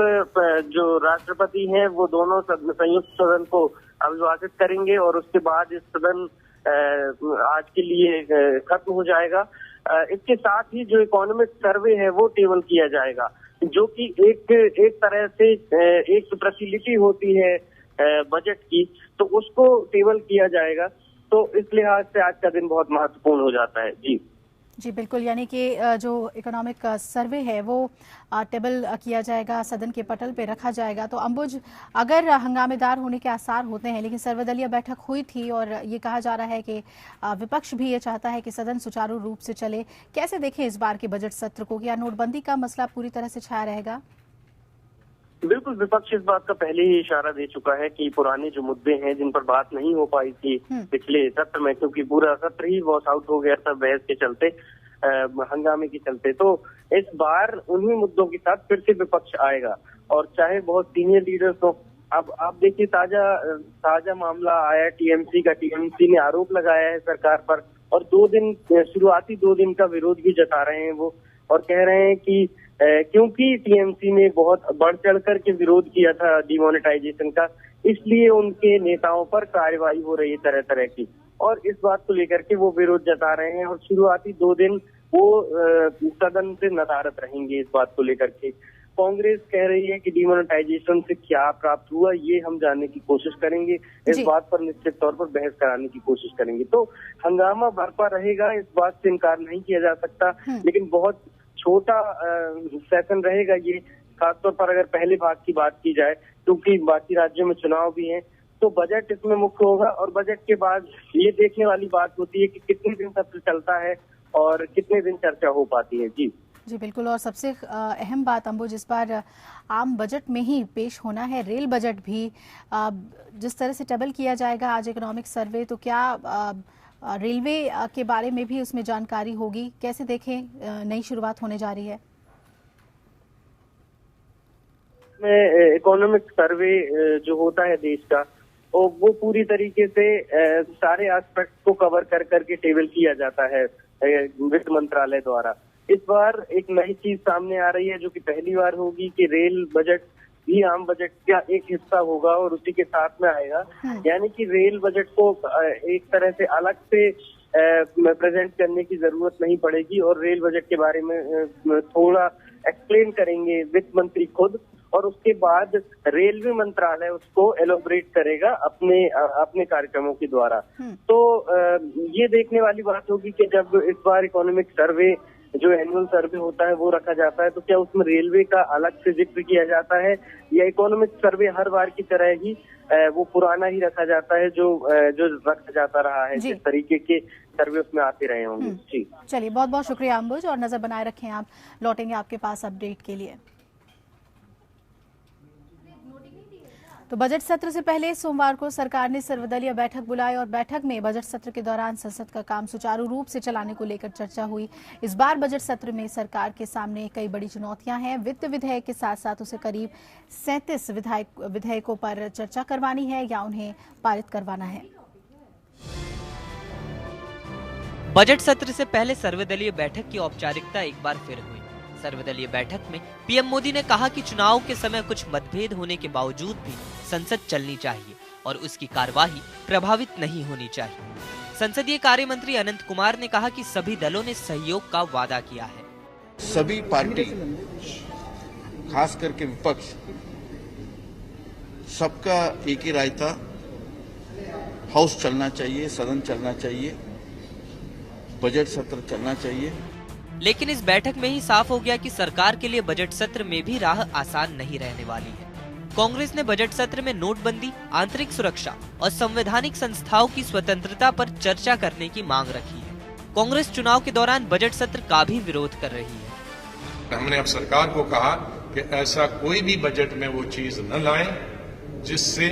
जो राष्ट्रपति हैं वो दोनों संयुक्त सदन को अभिभाषित करेंगे और उसके बाद इस सदन आज के लिए खत्म हो जाएगा। इसके साथ ही जो इकोनॉमिक सर्वे है वो टेबल किया जाएगा, जो कि एक तरह से एक प्रतिलिपि होती है बजट की, तो उसको टेबल किया जाएगा। तो इस लिहाज से आज का दिन बहुत महत्वपूर्ण हो जाता है। जी बिल्कुल, यानी कि जो इकोनॉमिक सर्वे है वो टेबल किया जाएगा, सदन के पटल पे रखा जाएगा। तो अंबुज, अगर हंगामेदार होने के आसार होते हैं, लेकिन सर्वदलीय बैठक हुई थी और ये कहा जा रहा है कि विपक्ष भी ये चाहता है कि सदन सुचारू रूप से चले, कैसे देखें इस बार के बजट सत्र को? क्या नोटबंदी का मसला पूरी तरह से छाया रहेगा? बिल्कुल, विपक्ष इस बात का पहले ही इशारा दे चुका है कि पुराने जो मुद्दे हैं जिन पर बात नहीं हो पाई थी पिछले सत्र में, क्योंकि पूरा सत्र ही वॉश आउट हो गया था बहस के चलते, हंगामे के चलते, तो इस बार उन्हीं मुद्दों के साथ फिर से विपक्ष आएगा। और चाहे बहुत सीनियर लीडर्स हो, अब आप देखिए ताजा मामला आया टीएमसी का। टीएमसी ने आरोप लगाया है सरकार पर और शुरुआती 2 दिन का विरोध भी जता रहे हैं वो, और कह रहे हैं कि क्योंकि टीएमसी ने बहुत बढ़ चढ़ कर के विरोध किया था डिमोनेटाइजेशन का, इसलिए उनके नेताओं पर कार्रवाई हो रही है तरह तरह की, और इस बात को लेकर के वो विरोध जता रहे हैं। और शुरुआती 2 दिन वो सदन से नदारद रहेंगे इस बात को लेकर के। कांग्रेस कह रही है कि डिमोनेटाइजेशन से क्या प्राप्त हुआ ये हम जानने की कोशिश करेंगे, इस बात पर निश्चित तौर पर बहस कराने की कोशिश करेंगे। तो हंगामा बरपा रहेगा, इस बात से इनकार नहीं किया जा सकता, लेकिन बहुत छोटा सेशन रहेगा ये, खासतौर पर अगर पहले भाग की बात की जाए, क्योंकि बाकी राज्यों में चुनाव भी हैं, तो बजट इसमें मुख्य होगा। और बजट के बाद ये देखने वाली बात होती है कि कितने दिन सत्र चलता है और कितने दिन चर्चा हो पाती है। जी बिल्कुल। और सबसे अहम बात अंबुज, इस बार आम बजट में ही पेश होना है रेल बजट भी, जिस तरह से टेबल किया जाएगा आज इकोनॉमिक सर्वे, तो क्या रेलवे के बारे में भी उसमें जानकारी होगी? कैसे देखें, नई शुरुआत होने जा रही है? इकोनॉमिक सर्वे जो होता है देश का, वो पूरी तरीके से सारे एस्पेक्ट को कवर कर करके टेबल किया जाता है वित्त मंत्रालय द्वारा। इस बार एक नई चीज सामने आ रही है जो कि पहली बार होगी कि रेल बजट भी आम बजट का एक हिस्सा होगा और उसी के साथ में आएगा। यानी कि रेल बजट को एक तरह से अलग से प्रेजेंट करने की जरूरत नहीं पड़ेगी और रेल बजट के बारे में थोड़ा एक्सप्लेन करेंगे वित्त मंत्री खुद, और उसके बाद रेलवे मंत्रालय उसको एलोबरेट करेगा अपने कार्यक्रमों के द्वारा। तो ये देखने वाली बात होगी कि जब इस बार इकोनॉमिक सर्वे जो एनुअल सर्वे होता है वो रखा जाता है, तो क्या उसमें रेलवे का अलग से जिक्र किया जाता है या इकोनॉमिक सर्वे हर बार की तरह ही वो पुराना ही रखा जाता है जो रखा जाता रहा है, जिस तरीके के सर्वे उसमें आते रहे होंगे। जी चलिए, बहुत बहुत शुक्रिया अंबुज, और नजर बनाए रखें आप, लौटेंगे आपके पास अपडेट के लिए। तो बजट सत्र से पहले सोमवार को सरकार ने सर्वदलीय बैठक बुलाई और बैठक में बजट सत्र के दौरान संसद का काम सुचारू रूप से चलाने को लेकर चर्चा हुई। इस बार बजट सत्र में सरकार के सामने कई बड़ी चुनौतियां हैं। वित्त विधेयक के साथ साथ उसे करीब 37 विधेयकों पर चर्चा करवानी है या उन्हें पारित करवाना है। बजट सत्र से पहले सर्वदलीय बैठक की औपचारिकता एक बार फिर हुई। सर्वदलीय बैठक में पीएम मोदी ने कहा कि चुनाव के समय कुछ मतभेद होने के बावजूद भी संसद चलनी चाहिए और उसकी कार्यवाही प्रभावित नहीं होनी चाहिए। संसदीय कार्य मंत्री अनंत कुमार ने कहा कि सभी दलों ने सहयोग का वादा किया है। सभी पार्टी, खास करके विपक्ष, सबका एक ही राय था, हाउस चलना चाहिए, सदन चलना चाहिए, बजट सत्र चलना चाहिए। लेकिन इस बैठक में ही साफ हो गया कि सरकार के लिए बजट सत्र में भी राह आसान नहीं रहने वाली है। कांग्रेस ने बजट सत्र में नोटबंदी, आंतरिक सुरक्षा और संवैधानिक संस्थाओं की स्वतंत्रता पर चर्चा करने की मांग रखी है। कांग्रेस चुनाव के दौरान बजट सत्र का भी विरोध कर रही है। हमने अब सरकार को कहा कि ऐसा कोई भी बजट में वो चीज न लाएं जिससे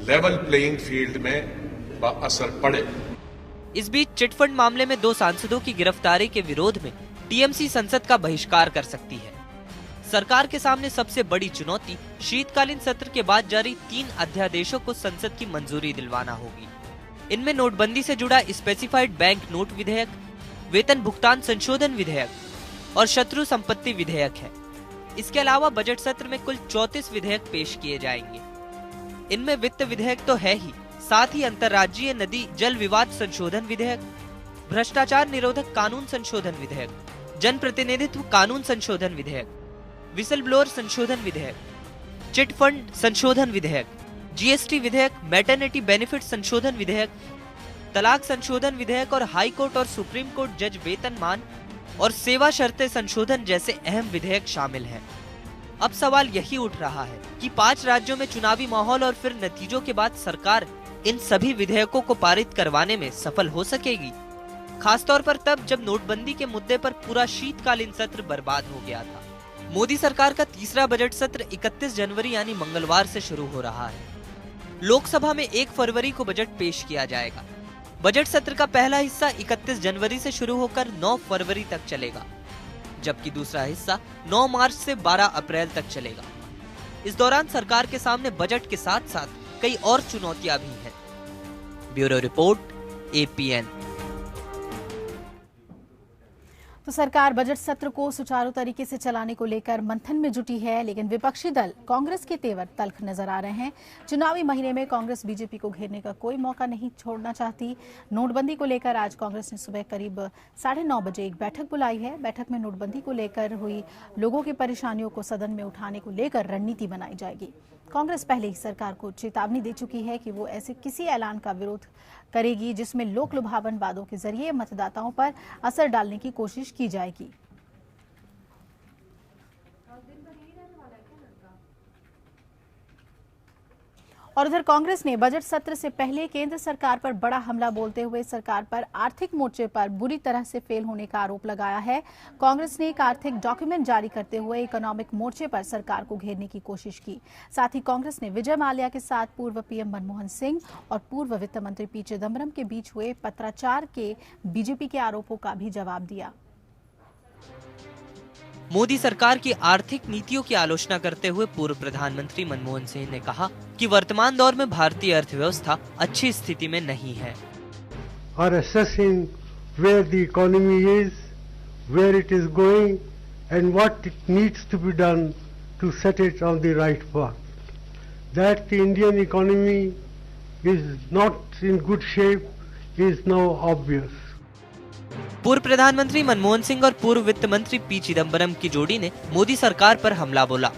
लेवल प्लेइंग फील्ड में असर पड़े। इस बीच चिटफंड मामले में 2 सांसदों की गिरफ्तारी के विरोध में टीएमसी संसद का बहिष्कार कर सकती है। सरकार के सामने सबसे बड़ी चुनौती शीतकालीन सत्र के बाद जारी 3 अध्यादेशों को संसद की मंजूरी दिलवाना होगी। इनमें नोटबंदी से जुड़ा स्पेसिफाइड बैंक नोट विधेयक, वेतन भुगतान संशोधन विधेयक और शत्रु संपत्ति विधेयक है। इसके अलावा बजट सत्र में कुल 34 विधेयक पेश किए जाएंगे। इनमें वित्त विधेयक तो है ही, साथ ही अंतर्राज्यीय नदी जल विवाद संशोधन विधेयक, भ्रष्टाचार निरोधक कानून संशोधन विधेयक, जन प्रतिनिधित्व कानून संशोधन विधेयक, विसल ब्लोअर संशोधन विधेयक, चिट फंड संशोधन विधेयक, जीएसटी विधेयक, मैटरनिटी बेनिफिट संशोधन विधेयक, तलाक संशोधन विधेयक और हाई कोर्ट और सुप्रीम कोर्ट जज वेतनमान और सेवा शर्तें संशोधन जैसे अहम विधेयक शामिल हैं। अब सवाल यही उठ रहा है कि 5 राज्यों में चुनावी माहौल और फिर नतीजों के बाद सरकार इन सभी विधेयकों को पारित करवाने में सफल हो सकेगी, खासतौर पर तब जब नोटबंदी के मुद्दे पर पूरा शीतकालीन सत्र बर्बाद हो गया था। मोदी सरकार का तीसरा बजट सत्र 31 जनवरी यानी मंगलवार से शुरू हो रहा है। लोकसभा में 1 फरवरी को बजट पेश किया जाएगा। बजट सत्र का पहला हिस्सा 31 जनवरी से शुरू होकर 9 फरवरी तक चलेगा, जबकि दूसरा हिस्सा 9 मार्च से 12 अप्रैल तक चलेगा। इस दौरान सरकार के सामने बजट के साथ साथ कई और चुनौतियां भी हैं। Bureau report, APN। तो सरकार बजट सत्र को सुचारू तरीके से चलाने को लेकर मंथन में जुटी है, लेकिन विपक्षी दल कांग्रेस के तेवर तल्ख नजर आ रहे हैं। चुनावी महीने में कांग्रेस बीजेपी को घेरने का कोई मौका नहीं छोड़ना चाहती। नोटबंदी को लेकर आज कांग्रेस ने सुबह करीब 9:30 बजे एक बैठक बुलाई है। बैठक में नोटबंदी को लेकर हुई लोगों की परेशानियों को सदन में उठाने को लेकर रणनीति बनाई जाएगी। कांग्रेस पहले ही सरकार को चेतावनी दे चुकी है कि वो ऐसे किसी ऐलान का विरोध करेगी जिसमें लोक लुभावन वादों के जरिए मतदाताओं पर असर डालने की कोशिश की जाएगी। और उधर कांग्रेस ने बजट सत्र से पहले केंद्र सरकार पर बड़ा हमला बोलते हुए सरकार पर आर्थिक मोर्चे पर बुरी तरह से फेल होने का आरोप लगाया है। कांग्रेस ने एक आर्थिक डॉक्यूमेंट जारी करते हुए इकोनॉमिक मोर्चे पर सरकार को घेरने की कोशिश की। साथ ही कांग्रेस ने विजय माल्या के साथ पूर्व पीएम मनमोहन सिंह और पूर्व वित्त मंत्री पी चिदम्बरम के बीच हुए पत्राचार के बीजेपी के आरोपों का भी जवाब दिया। मोदी सरकार की आर्थिक नीतियों की आलोचना करते हुए पूर्व प्रधानमंत्री मनमोहन सिंह ने कहा कि वर्तमान दौर में भारतीय अर्थव्यवस्था अच्छी स्थिति में नहीं है। Are assessing where the economy is, where it is going, and what it needs to be done to set it on the right path. That the Indian economy is not in good shape is now obvious. पूर्व प्रधानमंत्री मनमोहन सिंह और पूर्व वित्त मंत्री P Chidambaram की जोड़ी ने मोदी सरकार पर हमला बोला।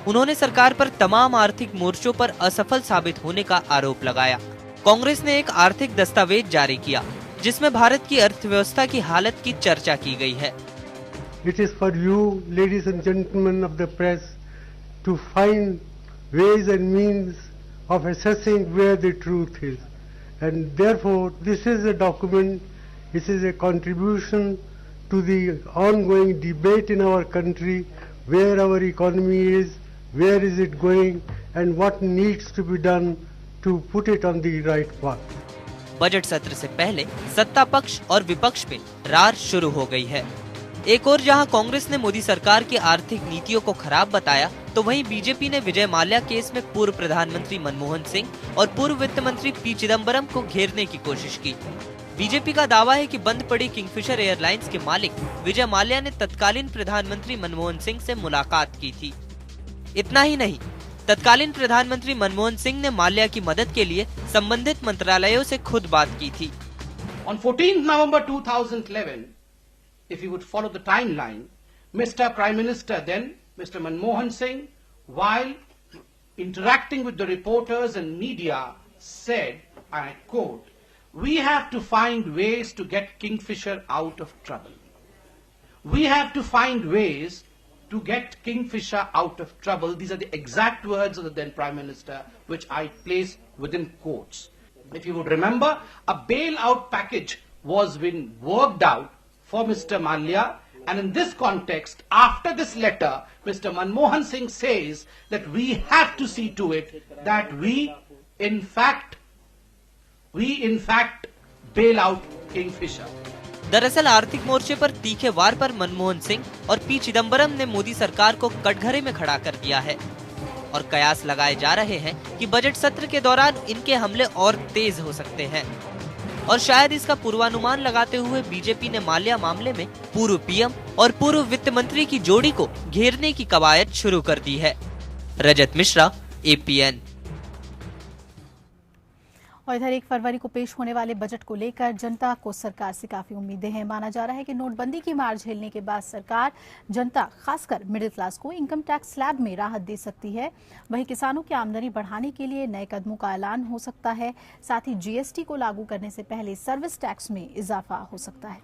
उन्होंने सरकार पर तमाम आर्थिक मोर्चों पर असफल साबित होने का आरोप लगाया। कांग्रेस ने एक आर्थिक दस्तावेज जारी किया जिसमें भारत की अर्थव्यवस्था की हालत की चर्चा की गई है। It is for you, ladies and gentlemen of the press, to find ways and means of assessing where the truth is, and therefore this is a document. This is a contribution to the ongoing debate in our country, where our economy is, where is it going, and what needs to be done to put it on the right path. Budget सत्र से पहले सत्ता पक्ष और विपक्ष में रार शुरू हो गई है। एक और जहां कांग्रेस ने मोदी सरकार की आर्थिक नीतियों को खराब बताया, तो वहीं बीजेपी ने विजय माल्या केस में पूर्व प्रधानमंत्री मनमोहन सिंह और पूर्व वित्त मंत्री पी चिदम्बरम को घेरने की कोशिश की। बीजेपी का दावा है कि बंद पड़ी किंगफिशर एयरलाइंस के मालिक विजय माल्या ने तत्कालीन प्रधानमंत्री मनमोहन सिंह से मुलाकात की थी। इतना ही नहीं, तत्कालीन प्रधानमंत्री मनमोहन सिंह ने माल्या की मदद के लिए संबंधित मंत्रालयों से खुद बात की थी। On 14th November 2011, if you would follow the timeline, Mr. Prime Minister then, Mr. Manmohan Singh, while interacting with the reporters and media, said, and I quote, "We have to find ways to get Kingfisher out of trouble. We have to find ways to get Kingfisher out of trouble." These are the exact words of the then Prime Minister, which I place within quotes. If you would remember, a bailout package was being worked out for Mr. Malia, and in this context, after this letter, Mr. Manmohan Singh says that we have to see to it that we in fact bail out Kingfisher. दरअसल आर्थिक मोर्चे पर तीखे वार पर मनमोहन सिंह और P Chidambaram ने मोदी सरकार को कटघरे में खड़ा कर दिया है और कयास लगाए जा रहे हैं कि बजट सत्र के दौरान इनके हमले और तेज हो सकते हैं। और शायद इसका पूर्वानुमान लगाते हुए बीजेपी ने माल्या मामले में पूर्व पीएम और पूर्व वित्त मंत्री की जोड़ी को घेरने की कवायद शुरू कर दी है। रजत मिश्रा, APN। और इधर 1 फरवरी को पेश होने वाले बजट को लेकर जनता को सरकार से काफी उम्मीदें हैं। माना जा रहा है कि नोटबंदी की मार झेलने के बाद सरकार जनता, खासकर मिडिल क्लास को इनकम टैक्स स्लैब में राहत दे सकती है। वहीं किसानों की आमदनी बढ़ाने के लिए नए कदमों का ऐलान हो सकता है। साथ ही GST को लागू करने से पहले सर्विस टैक्स में इजाफा हो सकता है।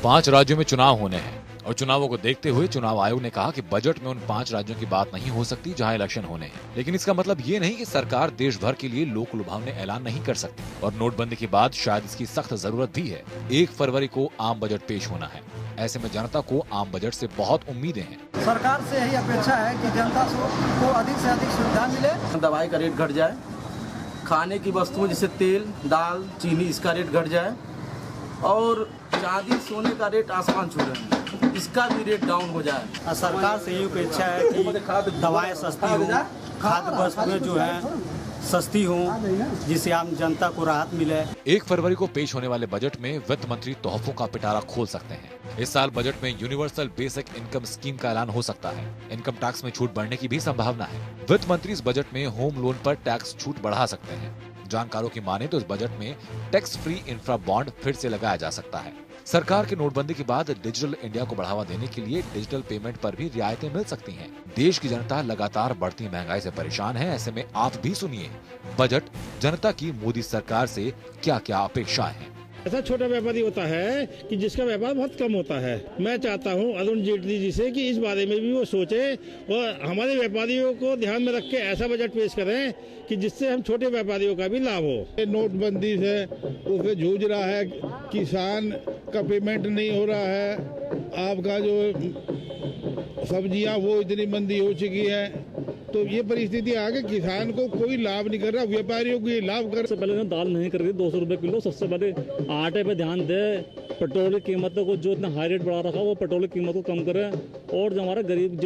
5 राज्यों में चुनाव होने हैं और चुनावों को देखते हुए चुनाव आयोग ने कहा कि बजट में उन 5 राज्यों की बात नहीं हो सकती जहां इलेक्शन होने हैं। लेकिन इसका मतलब ये नहीं कि सरकार देश भर के लिए लोक लुभावने ऐलान नहीं कर सकती और नोटबंदी के बाद शायद इसकी सख्त जरूरत भी है। 1 फरवरी को आम बजट पेश होना है। ऐसे में जनता को आम बजट से बहुत उम्मीदें हैं। सरकार से यही अपेक्षा है कि जनता को अधिक से अधिक सुविधा मिले, दवाई का रेट घट जाए, खाने की वस्तुओं जैसे तेल, दाल, चीनी इसका रेट घट जाए और चांदी सोने का रेट आसमान छू रहे हैं, इसका भी रेट डाउन हो जाए। सरकार से यही अपेक्षा है कि दवाएं सस्ती हो, खाद्य वस्तुएं जो है सस्ती हो, जिससे आम जनता को राहत मिले। 1 फरवरी को पेश होने वाले बजट में वित्त मंत्री तोहफों का पिटारा खोल सकते हैं। इस साल बजट में यूनिवर्सल बेसिक इनकम स्कीम का ऐलान हो सकता है। इनकम टैक्स में छूट बढ़ने की भी संभावना है। वित्त मंत्री इस बजट में होम लोन पर टैक्स छूट बढ़ा सकते हैं। जानकारों की माने तो इस बजट में टैक्स फ्री इंफ्रा बॉन्ड फिर से लगाया जा सकता है। सरकार की नोटबंदी के बाद डिजिटल इंडिया को बढ़ावा देने के लिए डिजिटल पेमेंट पर भी रियायतें मिल सकती हैं। देश की जनता लगातार बढ़ती महंगाई से परेशान है। ऐसे में आप भी सुनिए बजट जनता की मोदी सरकार से क्या क्या अपेक्षाएं हैं। ऐसा छोटा व्यापारी होता है कि जिसका व्यापार बहुत कम होता है। मैं चाहता हूं अरुण जेटली जी से कि इस बारे में भी वो सोचे और हमारे व्यापारियों को ध्यान में रख के ऐसा बजट पेश करें कि जिससे हम छोटे व्यापारियों का भी लाभ हो। नोटबंदी से उससे जूझ रहा है, किसान का पेमेंट नहीं हो रहा है, आपका जो सब्जियां वो इतनी मंदी हो चुकी है, तो ये परिस्थिति आगे किसान को कोई लाभ नहीं कर रहा, व्यापारियों को ये लाभ कर। सबसे पहले दाल नहीं कर रही 200 रुपए किलो, सबसे पहले आटे पे ध्यान दे, पेट्रोल की कीमतों को जो इतना हाई रेट बढ़ा रखा वो पेट्रोल की कीमत को कम करे और जो हमारा गरीब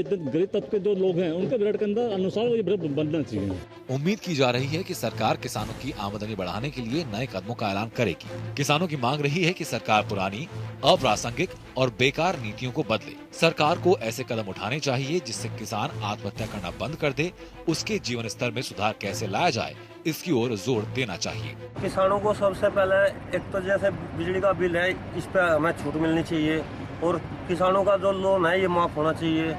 तबके जो लोग हैं उनके बजट के अंदर अनुसार ये बजट बनना चाहिए। उम्मीद की जा रही है कि सरकार किसानों की आमदनी बढ़ाने के लिए नए कदमों का ऐलान करेगी। किसानों की मांग रही है कि सरकार पुरानी, अप्रासंगिक और बेकार नीतियों को बदले। सरकार को ऐसे कदम उठाने चाहिए जिससे किसान आत्महत्या करना बंद कर दे। उसके जीवन स्तर में सुधार कैसे लाया जाए इसकी ओर जोर देना चाहिए। किसानों को सबसे पहले एक तो जैसे बिजली का बिल है, इस पे हमें छूट मिलनी चाहिए और किसानों का जो लोन है ये माफ होना चाहिए।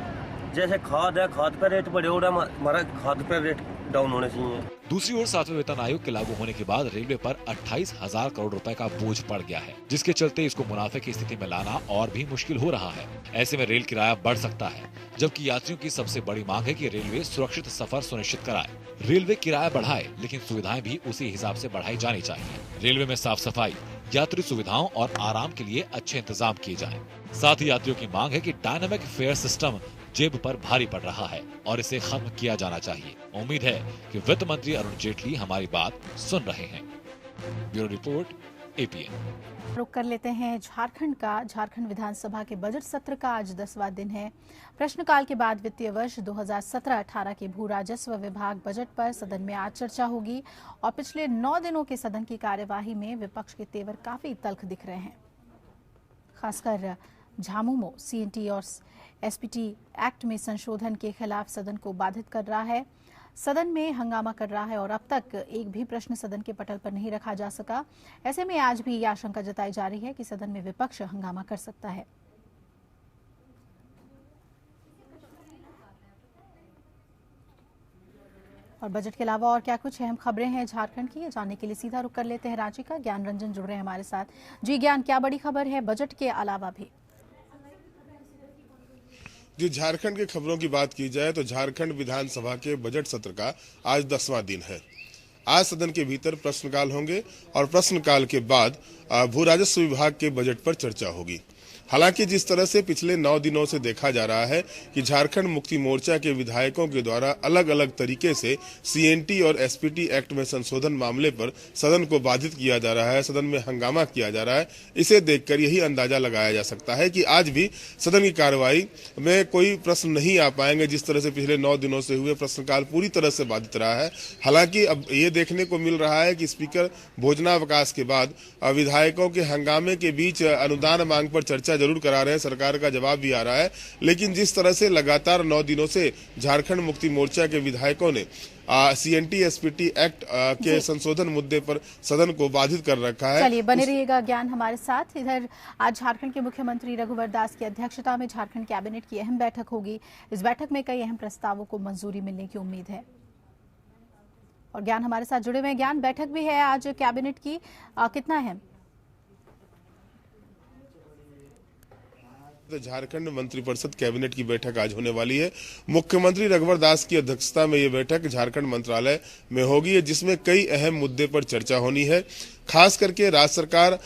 जैसे खाद है, खाद पे रेट बढ़े हो रहा है, हमारा खाद पे रेट डाउन होने चाहिए। दूसरी ओर 7वें वेतन आयोग के लागू होने के बाद रेलवे पर 28,000 करोड़ रुपए का बोझ पड़ गया है, जिसके चलते इसको मुनाफे की स्थिति में लाना और भी मुश्किल हो रहा है। ऐसे में रेल किराया बढ़ सकता है, जबकि यात्रियों की सबसे बड़ी मांग है कि रेलवे सुरक्षित सफर सुनिश्चित कराए। रेलवे किराया बढ़ाए, लेकिन सुविधाएं भी उसी हिसाब से बढ़ाई जानी चाहिए। रेलवे में साफ सफाई, यात्री सुविधाओं और आराम के लिए अच्छे इंतजाम किए जाएं। साथ ही यात्रियों की मांग है कि डायनामिक फेयर सिस्टम जेब पर भारी पड़ रहा है और इसे खत्म किया जाना चाहिए। उम्मीद है कि वित्त मंत्री अरुण जेटली हमारी बात सुन रहे हैं। Bureau report, APN। रुक कर लेते हैं झारखंड का। झारखंड विधानसभा के बजट सत्र का आज 10वां दिन है। प्रश्नकाल के बाद वित्तीय वर्ष 2017-18 के भू राजस्व विभाग बजट पर सदन में आज चर्चा होगी और पिछले 9 दिनों के सदन की कार्यवाही में विपक्ष के तेवर काफी तल्ख दिख रहे हैं। खासकर झामुमो CNT और SPT एक्ट में संशोधन के खिलाफ सदन को बाधित कर रहा है। सदन में हंगामा कर रहा है और अब तक एक भी प्रश्न सदन के पटल पर नहीं रखा जा सका। ऐसे में आज भी यह आशंका जताई जा रही है कि सदन में विपक्ष हंगामा कर सकता है। और बजट के अलावा और क्या कुछ अहम खबरें हैं झारखंड की, जानने के लिए सीधा रुक कर लेते हैं रांची का। ज्ञान रंजन जुड़ रहे हैं हमारे साथ। जी ज्ञान, क्या बड़ी खबर है बजट के अलावा भी? जो झारखंड की खबरों की बात की जाए तो झारखंड विधानसभा के बजट सत्र का आज 10वां दिन है। आज सदन के भीतर प्रश्नकाल होंगे और प्रश्नकाल के बाद भू राजस्व विभाग के बजट पर चर्चा होगी। हालांकि जिस तरह से पिछले 9 दिनों से देखा जा रहा है कि झारखंड मुक्ति मोर्चा के विधायकों के द्वारा अलग अलग तरीके से CNT और SPT एक्ट में संशोधन मामले पर सदन को बाधित किया जा रहा है, सदन में हंगामा किया जा रहा है, इसे देखकर यही अंदाजा लगाया जा सकता है कि आज भी सदन की कार्रवाई में कोई प्रश्न नहीं आ पाएंगे। जिस तरह से पिछले 9 दिनों से हुए प्रश्नकाल पूरी तरह से बाधित रहा है। हालांकि अब ये देखने को मिल रहा है कि स्पीकर भोजनावकाश के बाद विधायकों के हंगामे के बीच अनुदान मांग पर चर्चा जरूर करा रहे हैं, सरकार का जवाब भी आ रहा है। लेकिन जिस तरह से लगातार 9 दिनों से झारखंड मुक्ति मोर्चा के विधायकों ने CNT SPT एक्ट के संशोधन मुद्दे पर सदन को बाधित कर रखा है। चलिए बने रहिएगा ज्ञान हमारे साथ। इधर आज झारखंड के मुख्यमंत्री रघुवर दास की अध्यक्षता में झारखंड कैबिनेट की अहम बैठक होगी। इस बैठक में कई अहम प्रस्तावों को मंजूरी मिलने की उम्मीद है और ज्ञान हमारे साथ जुड़े हुए हैं। ज्ञान, बैठक भी है आज कैबिनेट की, कितना अहम? झारखंड मंत्रिपरिषद कैबिनेट की बैठक आज होने वाली है। मुख्यमंत्री रघुवर दास की अध्यक्षता में ये बैठक झारखंड मंत्रालय में होगी, जिसमें कई अहम मुद्दे पर चर्चा होनी है। खास करके राज्य सरकार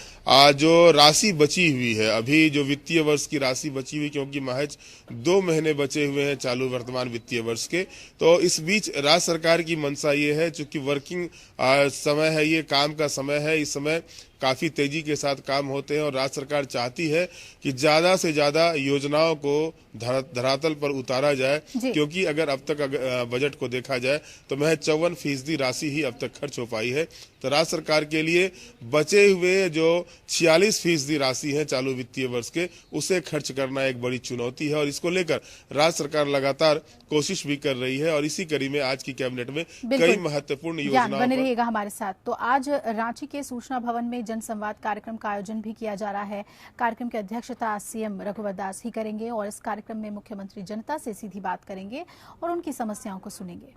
जो राशि बची हुई है, अभी जो वित्तीय वर्ष की राशि बची हुई, क्योंकि महज 2 महीने बचे हुए हैं चालू वर्तमान वित्तीय वर्ष के, तो इस बीच राज्य सरकार की मंशा ये है, चूंकि वर्किंग समय है, ये काम का समय है, इस समय काफी तेजी के साथ काम होते हैं और राज्य सरकार चाहती है कि ज्यादा से ज्यादा योजनाओं को धरातल पर उतारा जाए, क्योंकि अगर अब तक बजट को देखा जाए तो महज 54% राशि ही अब तक खर्च हो पाई है। तो राज्य सरकार के लिए बचे हुए जो 46% राशि है चालू वित्तीय वर्ष के, उसे खर्च करना एक बड़ी चुनौती है और इसको लेकर राज्य सरकार लगातार कोशिश भी कर रही है और इसी कड़ी में आज की कैबिनेट में कई महत्वपूर्ण योजनाओं बने रहिएगा हमारे साथ। तो आज रांची के सूचना भवन में जनसंवाद कार्यक्रम का आयोजन भी किया जा रहा है। कार्यक्रम की अध्यक्षता सीएम रघुवर दास ही करेंगे और इस कार्यक्रम में मुख्यमंत्री जनता से सीधी बात करेंगे और उनकी समस्याओं को सुनेंगे।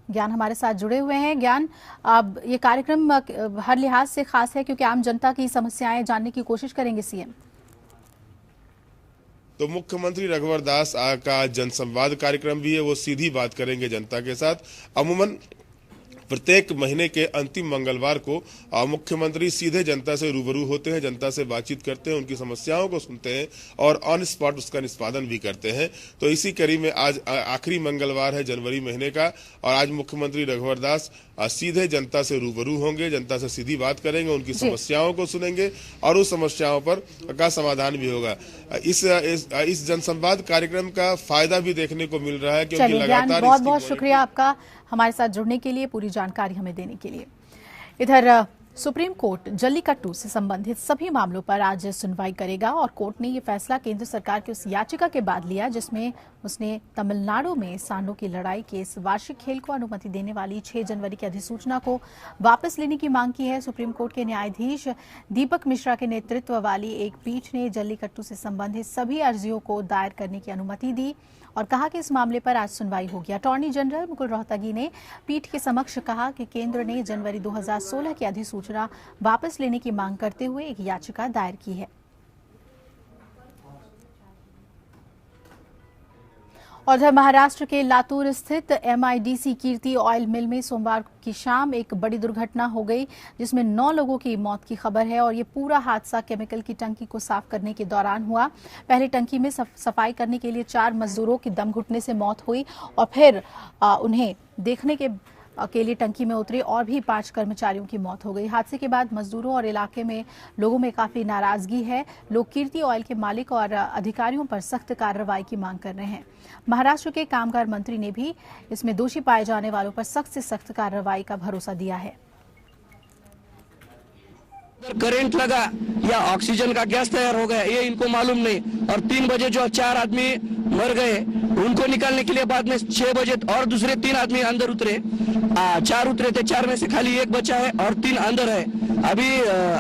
ज्ञान हमारे साथ जुड़े हुए हैं। ज्ञान, अब ये कार्यक्रम हर लिहाज से खास है क्योंकि आम जनता की समस्याएं जानने की कोशिश करेंगे सीएम। तो मुख्यमंत्री रघुवर दास का जनसंवाद कार्यक्रम भी है, वो सीधी बात करेंगे जनता के साथ। अमूमन प्रत्येक महीने के अंतिम मंगलवार को मुख्यमंत्री सीधे जनता से रूबरू होते हैं, जनता से बातचीत करते हैं, उनकी समस्याओं को सुनते हैं और ऑन स्पॉट उसका निष्पादन भी करते हैं। तो इसी कड़ी में आज आखिरी मंगलवार है जनवरी महीने का और आज मुख्यमंत्री रघुवर दास सीधे जनता से रूबरू होंगे, जनता से सीधी बात करेंगे, उनकी समस्याओं को सुनेंगे और उस समस्याओं पर का समाधान भी होगा। इस जनसंवाद कार्यक्रम का फायदा भी देखने को मिल रहा है क्योंकि लगातार बहुत बहुत शुक्रिया आपका हमारे साथ जुड़ने के लिए, पूरी जानकारी हमें देने के लिए। इधर सुप्रीम कोर्ट जल्लीकट्टू से संबंधित सभी मामलों पर आज सुनवाई करेगा और कोर्ट ने ये फैसला केंद्र सरकार की उस याचिका के बाद लिया जिसमें उसने तमिलनाडु में सांडों की लड़ाई के इस वार्षिक खेल को अनुमति देने वाली 6 जनवरी की अधिसूचना को वापस लेने की मांग की है। सुप्रीम कोर्ट के न्यायाधीश दीपक मिश्रा के नेतृत्व वाली एक पीठ ने जल्लीकट्टू से संबंधित सभी अर्जियों को दायर करने की अनुमति दी और कहा कि इस मामले पर आज सुनवाई होगी। अटॉर्नी जनरल मुकुल रोहतगी ने पीठ के समक्ष कहा कि केंद्र ने जनवरी 2016 की अधिसूचना वापस लेने की मांग करते हुए एक याचिका दायर की है। उधर महाराष्ट्र के लातूर स्थित MIDC कीर्ति ऑयल मिल में सोमवार की शाम एक बड़ी दुर्घटना हो गई जिसमें 9 लोगों की मौत की खबर है और ये पूरा हादसा केमिकल की टंकी को साफ करने के दौरान हुआ। पहले टंकी में सफाई करने के लिए 4 मजदूरों की दम घुटने से मौत हुई और फिर उन्हें देखने के लिए टंकी में उतरे और भी 5 कर्मचारियों की मौत हो गई। हादसे के बाद मजदूरों और इलाके में लोगों में काफी नाराजगी है। लोग कीर्ति ऑयल के मालिक और अधिकारियों पर सख्त कार्रवाई की मांग कर रहे हैं। महाराष्ट्र के कामगार मंत्री ने भी इसमें दोषी पाए जाने वालों पर सख्त से सख्त कार्रवाई का भरोसा दिया है। करंट लगा या ऑक्सीजन का गैस तैयार हो गया ये इनको मालूम नहीं और 3 बजे जो 4 आदमी मर गए उनको निकालने के लिए बाद में 6 बजे और दूसरे 3 आदमी अंदर उतरे। 4 उतरे थे, 4 में से खाली 1 बचा है और 3 अंदर है। अभी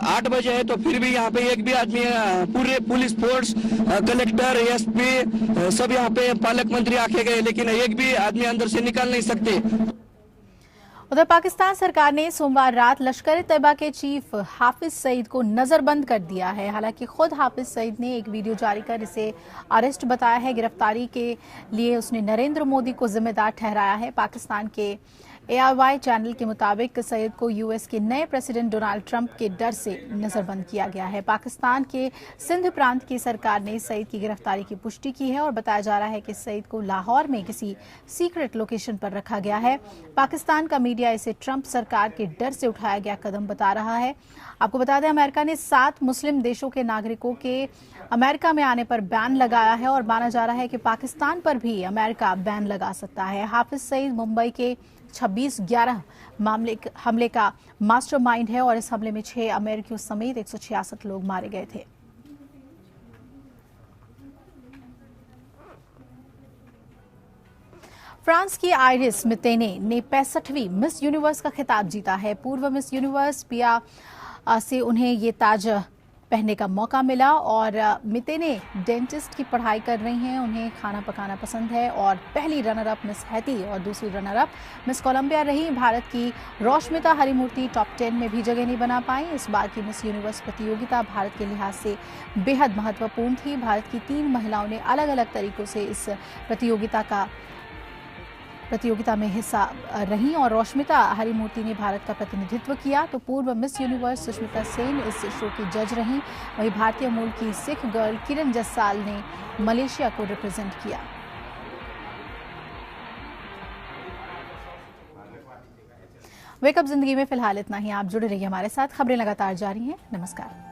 8 बजे है तो फिर भी यहाँ पे एक भी आदमी, पूरे पुलिस फोर्स, कलेक्टर, SP सब यहाँ पे पालक मंत्री आके गए लेकिन एक भी आदमी अंदर से निकाल नहीं सकते। उधर पाकिस्तान सरकार ने सोमवार रात लश्कर-ए-तैयबा के चीफ हाफिज सईद को नजरबंद कर दिया है। हालांकि खुद हाफिज सईद ने एक वीडियो जारी कर इसे अरेस्ट बताया है। गिरफ्तारी के लिए उसने नरेंद्र मोदी को जिम्मेदार ठहराया है। पाकिस्तान के AIY चैनल के मुताबिक सईद को US के नए प्रेसिडेंट डोनाल्ड ट्रंप के डर से नजरबंद किया गया है। पाकिस्तान के सिंध प्रांत की सरकार ने सईद की गिरफ्तारी की पुष्टि की है और बताया जा रहा है कि सईद को लाहौर में किसी सीक्रेट लोकेशन पर रखा गया है। पाकिस्तान का मीडिया इसे ट्रंप सरकार के डर से उठाया गया कदम बता रहा है। आपको बता दें, अमेरिका ने 7 मुस्लिम देशों के नागरिकों के अमेरिका में आने पर बैन लगाया है और माना जा रहा है कि पाकिस्तान पर भी अमेरिका बैन लगा सकता है। हाफिज सईद मुंबई के 26/11 हमले का मास्टरमाइंड है और इस हमले में 6 अमेरिकियों समेत 166 लोग मारे गए थे। फ्रांस की आइरिस मितेने ने 65वीं मिस यूनिवर्स का खिताब जीता है। पूर्व मिस यूनिवर्स पिया से उन्हें ये ताज पहनने का मौका मिला और मितेने डेंटिस्ट की पढ़ाई कर रही हैं। उन्हें खाना पकाना पसंद है और पहली रनर अप मिस हैती और दूसरी रनर अप मिस कोलंबिया रही। भारत की रोशमिता हरिमूर्ति टॉप 10 में भी जगह नहीं बना पाई। इस बार की मिस यूनिवर्स प्रतियोगिता भारत के लिहाज से बेहद महत्वपूर्ण थी। भारत की 3 महिलाओं ने अलग अलग तरीकों से इस प्रतियोगिता का प्रतियोगिता में हिस्सा रहीं और रौश्मिता हरिमूर्ति ने भारत का प्रतिनिधित्व किया। तो पूर्व मिस यूनिवर्स सुष्मिता सेन इस शो की जज रहीं। वहीं भारतीय मूल की सिख गर्ल किरण जस्साल ने मलेशिया को रिप्रेजेंट किया। वेकअप जिंदगी में फिलहाल इतना ही। आप जुड़े रहिए हमारे साथ, खबरें लगातार जारी हैं। नमस्कार।